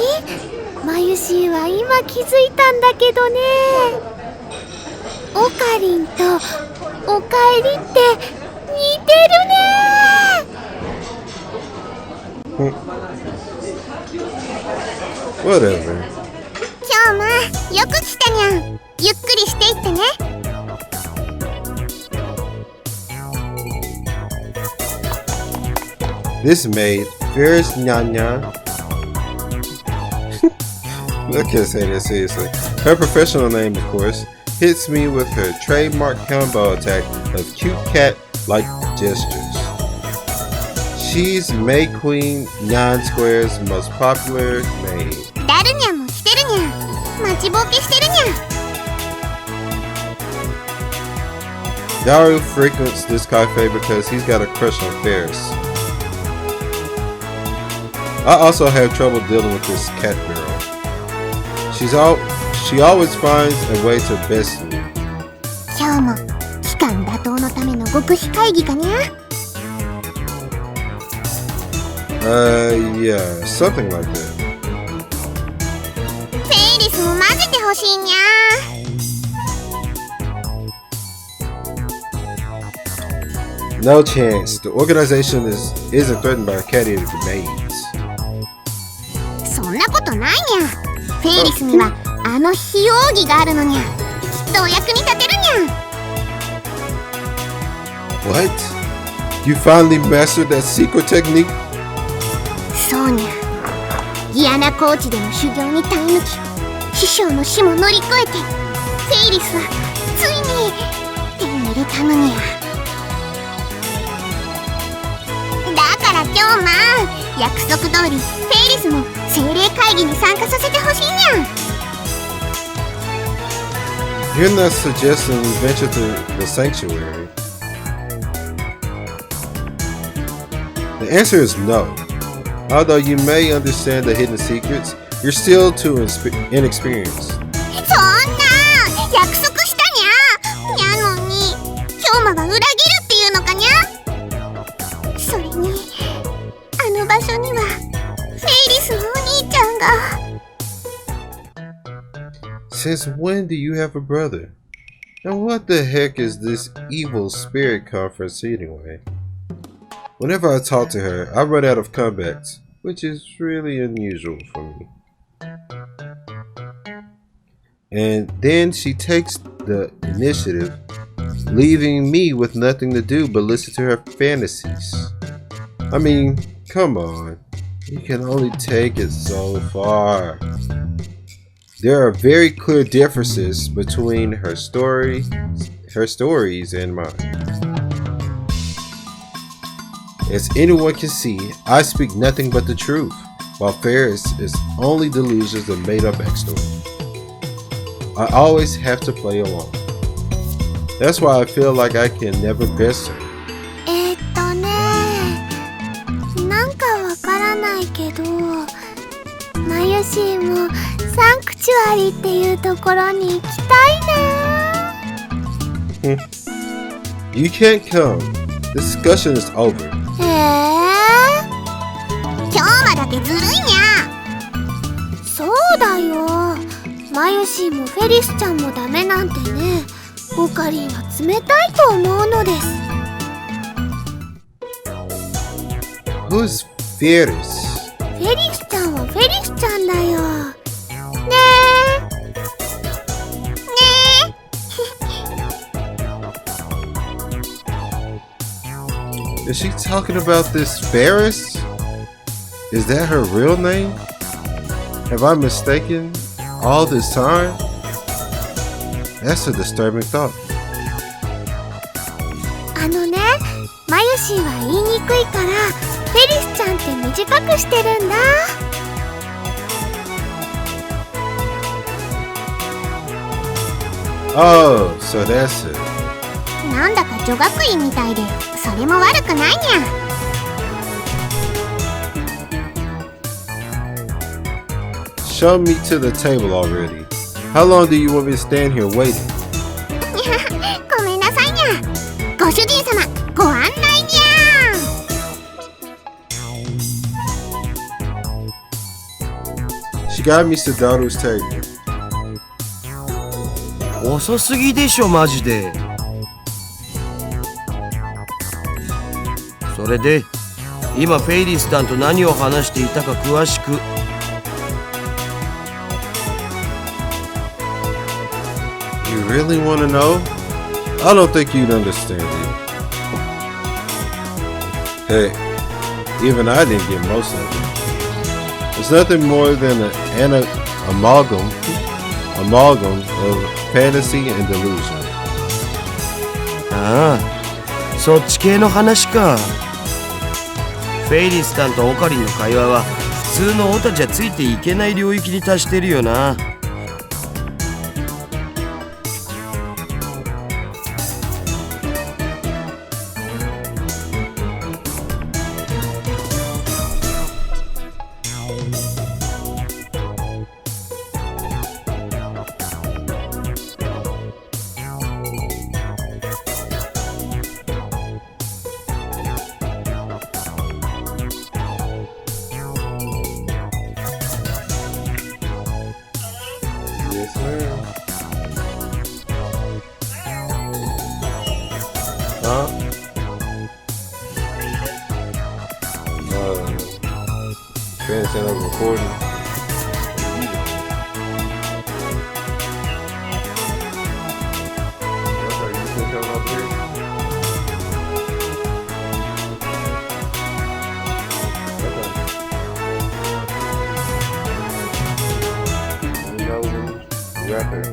[SPEAKER 2] ンマユシーは今気づいたんだけどねオカリンとおかえりって似てるね
[SPEAKER 1] Whatever.
[SPEAKER 2] 今日もよく来たにゃんゆっくりしていってね
[SPEAKER 1] This maid, Ferris Nyan. I can't say that seriously. Her professional name, of course, hits me with her trademark combo attack of cute cat-like gestures. She's May Queen Nyan Square's most popular maid.
[SPEAKER 2] ダルニャンも来てるにゃん待ちぼうけしてるにゃん
[SPEAKER 1] Yaru frequents this cafe because he's got a crush on Ferris. I also have trouble dealing with this cat girl. She always finds a way to best me.
[SPEAKER 2] 今日も期間打倒のための極秘会議かにゃ。
[SPEAKER 1] Yeah, something like that.
[SPEAKER 2] フェイリスも混ぜてほしいにゃ。
[SPEAKER 1] No chance. The organization isn't threatened by cat-eared maids.
[SPEAKER 2] そんなことないにゃ。フェイリスにはあの非容疑があるのにゃ。きっとお役に立てるにゃ。
[SPEAKER 1] What? You finally mastered that secret technique?
[SPEAKER 2] そうにゃ。ギアナコーチでの修行に耐え抜き、師匠の死も乗り越えて、フェイリスはついに手に入れたのにゃ。だから今日約束通りフェイリスも精霊会議に参加させてほしいにゃ。
[SPEAKER 1] You're not suggesting we venture to the sanctuary. The answer is no. Although you may understand the hidden secrets, you're still too inexperienced.
[SPEAKER 2] そんな約束したにゃ。にゃのに氷馬が裏切るっていうのかにゃ。それにあの場所にはフェイリスのお兄ちゃんが。
[SPEAKER 1] Since when do you have a brother? And what the heck is this evil spirit conference anyway? Whenever I talk to her, I run out of comebacks, which is really unusual for me. And then she takes the initiative, leaving me with nothing to do but listen to her fantasies. I mean, come on. You can only take it so far. There are very clear differences between her stories and mine. As anyone can see, I speak nothing but the truth, while Ferris is only delusions of made-up backstory. I always have to play along. That's why I feel like I can never best her.
[SPEAKER 2] なんかわからないけど、マユシーもサンクチュアリっていうところに行きたいな。
[SPEAKER 1] You can't come. The discussion is over.
[SPEAKER 2] 今日まだけずるいにゃ。そうだよ。マユシーもフェリスちゃんもダメなんてね。オカリンは冷たいと思うのです。
[SPEAKER 1] Who's Ferris?
[SPEAKER 2] フェリスちゃんはフェリスちゃんだよ。ねえ。
[SPEAKER 1] Is she talking about this Ferris? Is that her real name? Have I mistaken all this time? That's a disturbing thought.
[SPEAKER 2] あのね、マユシーは言いにくいからフェリスちゃんって短くしてるんだ。
[SPEAKER 1] Oh, so that's it.
[SPEAKER 2] なんだか女学院みたいで、それも悪くないにゃ。
[SPEAKER 1] Show me to the table already. How long do you want me to stand here waiting?
[SPEAKER 2] ごめんなさいにゃ。ご主人様、ご案内にゃ。
[SPEAKER 1] She got me Sadaru's table.
[SPEAKER 4] 遅すぎでしょマジで。それで今フェイリスタンと何を話していたか詳しく。
[SPEAKER 1] You really want to know? I don't think you'd understand it. Hey, even I didn't get most of it. It's nothing more than an amalgam of fantasy and delusion.
[SPEAKER 4] ああ、そっち系の話か。フェイリスタンとオカリンの会話は普通のオタじゃついていけない領域に達してるよな。
[SPEAKER 1] Transcend over recording. Okay, you still coming up here? Okay. You know when you're out there.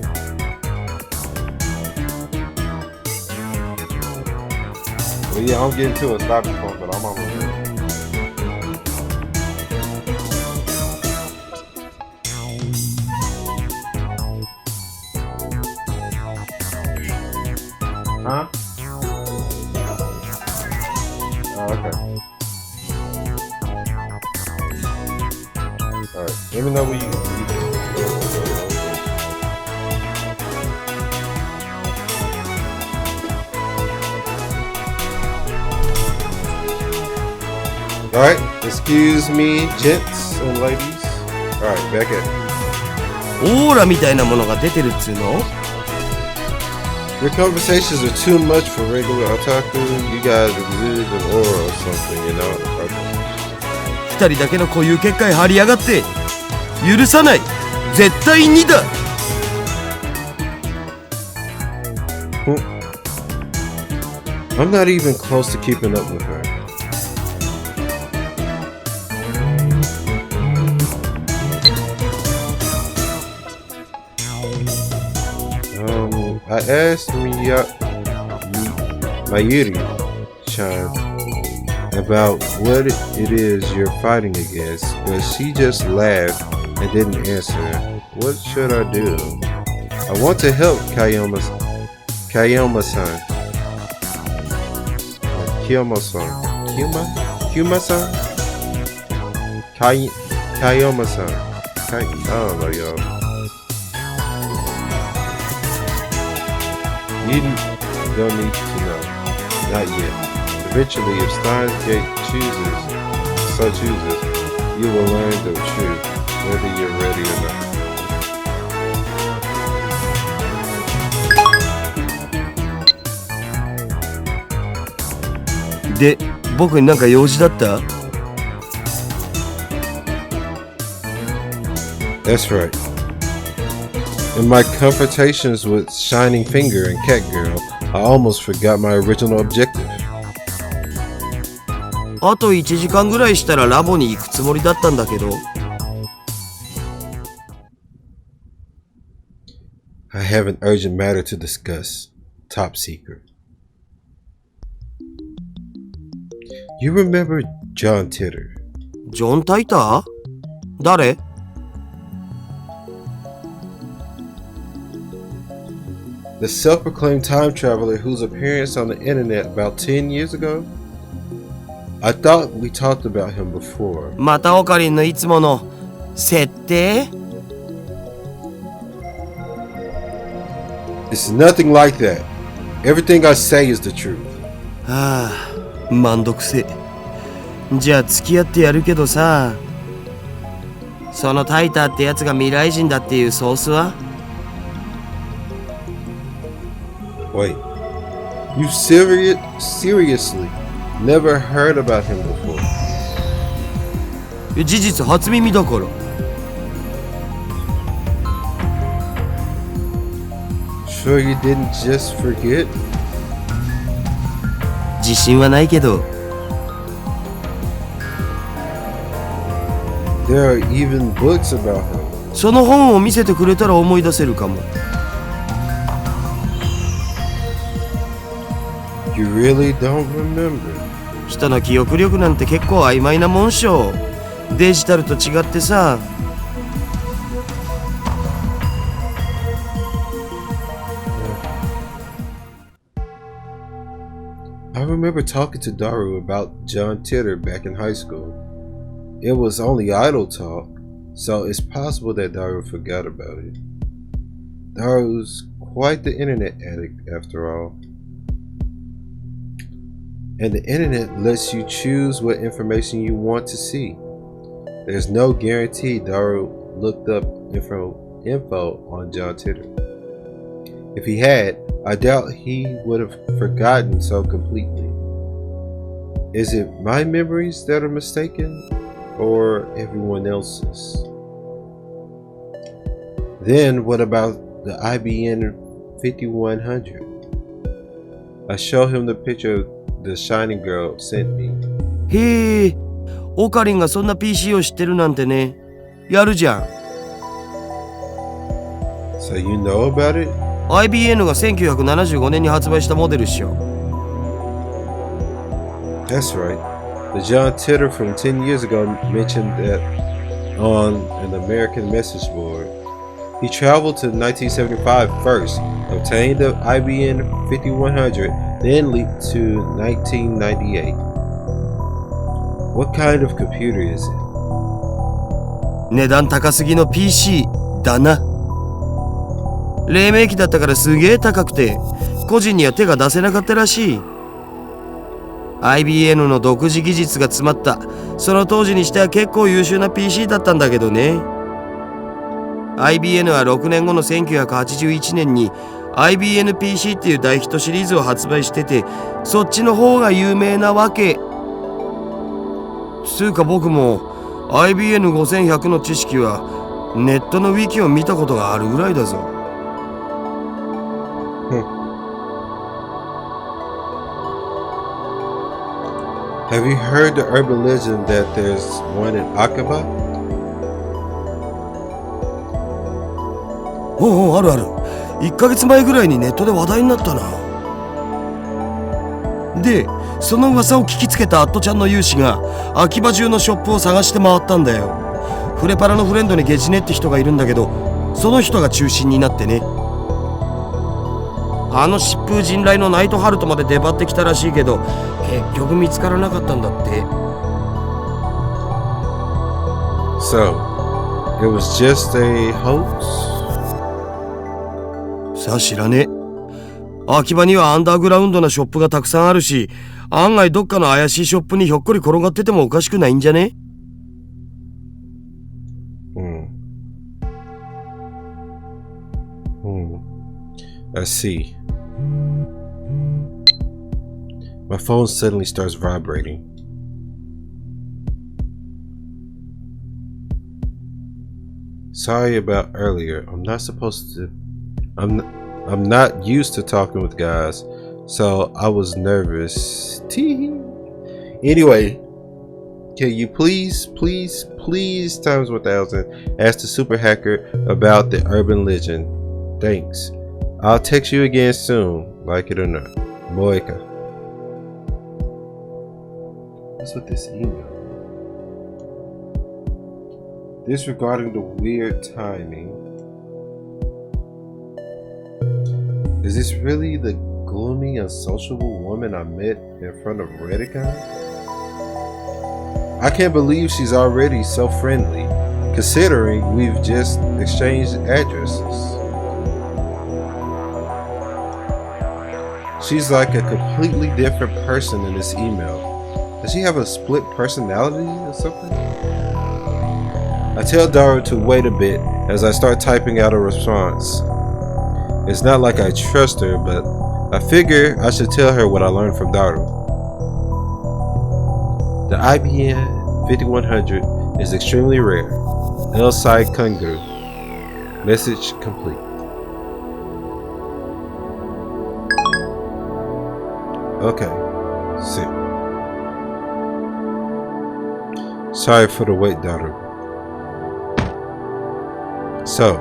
[SPEAKER 1] Well, yeah, I'm getting to a stopping point, but I'm almost there. Huh? Oh, okay. Alright, let me know where you Alright, excuse me, gents and ladies. Alright, back at it.
[SPEAKER 4] オーラみたいなものが出てるっつうの？
[SPEAKER 1] Your conversations are too much for regular otaku. You guys exude an aura or something, you know? Okay.
[SPEAKER 4] 二人だけの固有結界張りやがって許さない絶対にだ
[SPEAKER 1] I'm not even close to keeping up with her. I asked Mayuri-chan about what it is you're fighting against, but she just laughed and didn't answer. What should I do? I want to help Kayoma-san. Kiyoma-san? Kiyoma-san? Kayoma-san. I don't know, y'all. You don't need to know. Not yet. Eventually, if Steins chooses, you will learn the truth, whether you're ready or not.
[SPEAKER 4] で、僕になんか用事だった？
[SPEAKER 1] That's right. In my confrontations with Shining Finger and Catgirl, I almost forgot my original objective.
[SPEAKER 4] あと1時間ぐらいしたらラボに行くつもりだったんだけど。
[SPEAKER 1] I have an urgent matter to discuss. Top secret. You remember John Titter?
[SPEAKER 4] ジョン・タイター？誰？
[SPEAKER 1] The self-proclaimed time traveler whose appearance on the internet about 10 years ago? I thought we talked about him before.
[SPEAKER 4] またオカリンのいつもの設定？
[SPEAKER 1] It's nothing like that. Everything I say is the truth.
[SPEAKER 4] はあ、めんどくせえ。じゃあ付き合ってやるけどさ、そのタイターってやつが未来人だっていうソースは？
[SPEAKER 1] Wait, you seriously never heard about him before?
[SPEAKER 4] 事実初耳だから。
[SPEAKER 1] Sure you didn't just forget?
[SPEAKER 4] 自信はないけど。
[SPEAKER 1] There are even books about him.
[SPEAKER 4] その本を見せてくれたら思い出せるかも。
[SPEAKER 1] You really don't remember?
[SPEAKER 4] 人の記憶力なんて結構曖昧なもんしょ。デジタルと違ってさ。
[SPEAKER 1] I remember talking to Daru about John Titter back in high school. It was only idle talk, so it's possible that Daru forgot about it. Daru's quite the internet addict after all. And the internet lets you choose what information you want to see. There's no guarantee Daru looked up info on John Titter. If he had, I doubt he would have forgotten so completely. Is it my memories that are mistaken, or everyone else's? Then what about the IBN 5100? I show him the picture the shining girl sent me.
[SPEAKER 4] へえ、オカリンがそんな PC を知ってるなんてね。やるじゃん。
[SPEAKER 1] So you know about it?
[SPEAKER 4] IBN が1975年に発売したモデルっしょ。
[SPEAKER 1] That's right. The John Titter from 10 years ago mentioned that on an American message board. He traveled to 1975 first, obtained the IBN 5100, then leaped to 1998. What kind of computer is it?
[SPEAKER 4] 値段高すぎの PC だな。黎明期だったからすげえ高くて、個人には手が出せなかったらしい。IBN の独自技術が詰まった、その当時にしては結構優秀な PC だったんだけどね。IBN は6年後の1981年に IBN-PC っていう大ヒットシリーズを発売してて、そっちの方が有名なわけ。つうか僕も IBN5100 の知識はネットのウィキを見たことがあるぐらいだぞ。
[SPEAKER 1] Have you heard the urban legend that there's one in Aqaba?
[SPEAKER 4] おうおう、あるある。1ヶ月前ぐらいにネットで話題になったな。で、その噂を聞きつけたアットちゃんの有志が秋葉中のショップを探して回ったんだよ。フレパラのフレンドにゲチネって人がいるんだけど、その人が中心になってね。あの疾風陣雷のナイトハルトまで出張ってきたらしいけど、結局見つからなかったんだって。
[SPEAKER 1] So, it was just a hoax?
[SPEAKER 4] さあ知らねえ。秋葉にはアンダーグラウンドなショップがたくさんあるし、案外どっかの怪しいショップにひょっこり転がっててもおかしくないんじゃね？I
[SPEAKER 1] see. My phone suddenly starts vibrating. Sorry about earlier. I'm not used to talking with guys, so I was nervous. Anyway, can you please times 1000 ask the super hacker about the urban legend? Thanks. I'll text you again soon, like it or not. Moika. What's with this email? Disregarding the weird timing. Is this really the gloomy, unsociable woman I met in front of Redicon? I can't believe she's already so friendly, considering we've just exchanged addresses. She's like a completely different person in this email. Does she have a split personality or something? I tell Daru to wait a bit as I start typing out a response. It's not like I trust her, but I figure I should tell her what I learned from Daru. The IBN 5100 is extremely rare. L-Sai Kungru. Message complete. Okay, see. Sorry for the wait, Daru. So,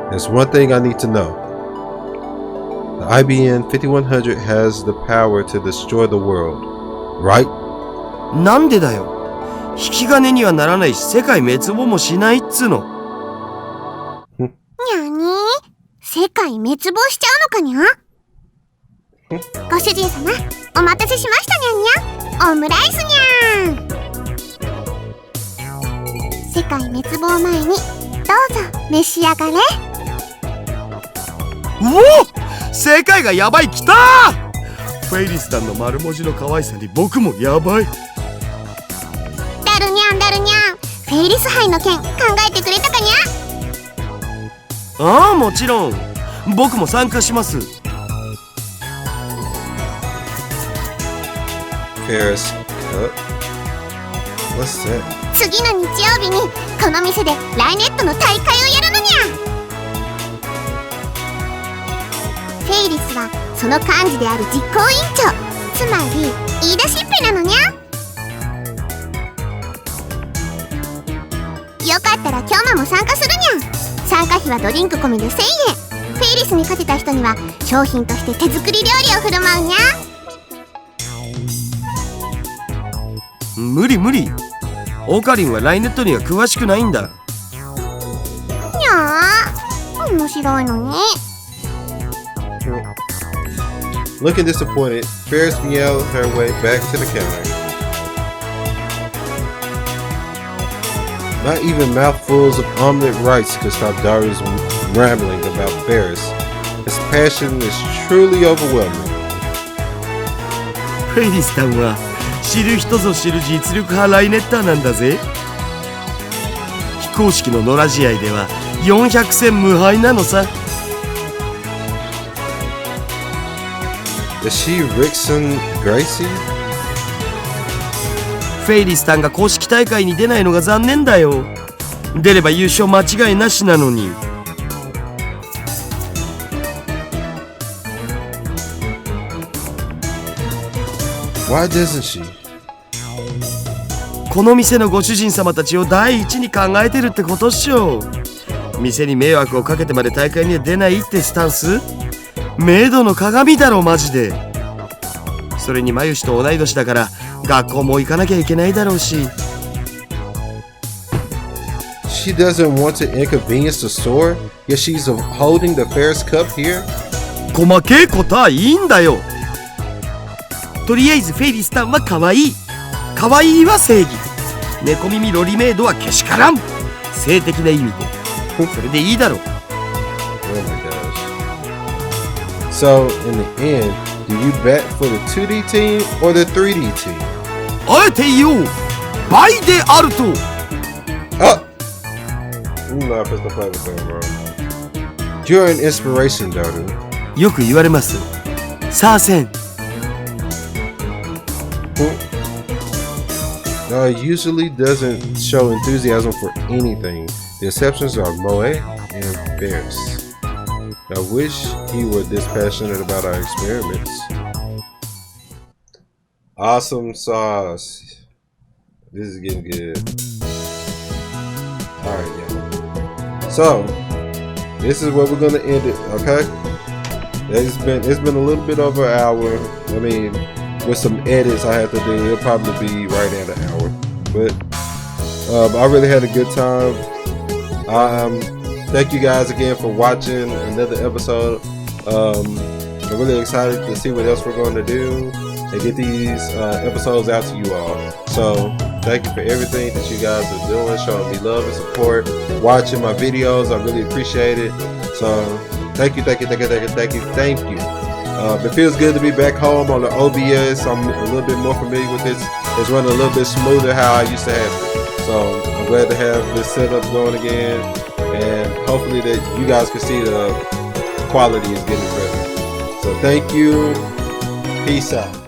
[SPEAKER 1] there's one thing I need to know. The IBN 5100 has the power to destroy the world, right?
[SPEAKER 4] なんでだよ。引き金にはならないし、世界滅亡もしないっつの。
[SPEAKER 2] にゃにー、世界滅亡しちゃうのかにゃ？ご主人様、お待たせしましたにゃんにゃん。オムライスにゃん。世界滅亡前にどうぞ召し上がれ。
[SPEAKER 4] うお！世界がやばい、きたー！フェイリスタンの丸文字の可愛さに僕もやばい。
[SPEAKER 2] ダルニャンダルニャン、フェイリス杯の件考えてくれたかにゃ？
[SPEAKER 4] ああ、もちろん。僕も参加します。
[SPEAKER 1] Paris, What's that?
[SPEAKER 2] 次の日曜日にこの店でライネットの大会をやるのにゃ。フェイリスはその幹事である実行委員長、つまり言い出しっぺなのにゃ。よかったら今日も参加するにゃ。参加費はドリンク込みで1000円。フェイリスに勝てた人には商品として手作り料理を振る舞うにゃ。
[SPEAKER 4] 無理無理。オカリンはライネットには詳しくないんだ。
[SPEAKER 2] にゃー、面白いのに。
[SPEAKER 1] Looking disappointed, Ferris meowed her way back to the counter. Not even mouthfuls of omelet rice could stop Darius rambling about Ferris. His passion is truly overwhelming.
[SPEAKER 4] フェイリスさんは知る人ぞ知る実力派ライネッターなんだぜ。非公式の野良試合では400戦無敗なのさ。
[SPEAKER 1] Is she Rickson Gracie?
[SPEAKER 4] フェイリスさんが公式大会に出ないのが残念だよ。出れば優勝間違いなしなのに。
[SPEAKER 1] Why doesn't she?
[SPEAKER 4] この店のご主人様たちを第一に考えてるってことっしょ。店に迷惑をかけてまで大会には出ないってスタンス、メイドの鏡だろマジで。それにマユシと同い年だから学校も行かなきゃいけないだろうし。
[SPEAKER 1] She doesn't want to inconvenience the store, yet she's holding the Ferris Cup here?
[SPEAKER 4] 細けえことはいいんだよ。とりあえずフェイリスタンは可愛い。可愛いは正義。猫耳ロリメイドはけしからん。性的な意味で。それでいいだろう。
[SPEAKER 1] Oh my gosh. So, in the end, do you bet for the 2D team or the 3D team?
[SPEAKER 4] あえて言おう。倍であると。
[SPEAKER 1] Oh! No, I pressed the play button, bro. You're an inspiration, Dodo.
[SPEAKER 4] よく言われます。さあせん。
[SPEAKER 1] Usually doesn't show enthusiasm for anything. The exceptions are Moe and Ferris. I wish he were this passionate about our experiments. Awesome sauce. This is getting good. Alright, y'all. So, this is where we're gonna end it, okay? It's been a little bit over an hour. I mean, with some edits I have to do, it'll probably be right at an hour. But I really had a good time. Thank you guys again for watching another episode. I'm really excited to see what else we're going to do and get these episodes out to you all. So thank you for everything that you guys are doing, showing me love and support, watching my videos. I really appreciate it. So thank you. It feels good to be back home on the OBS. I'm a little bit more familiar with this. It's running a little bit smoother how I used to have it. So I'm glad to have this setup going again, and hopefully that you guys can see the quality is getting better. So thank you. Peace out.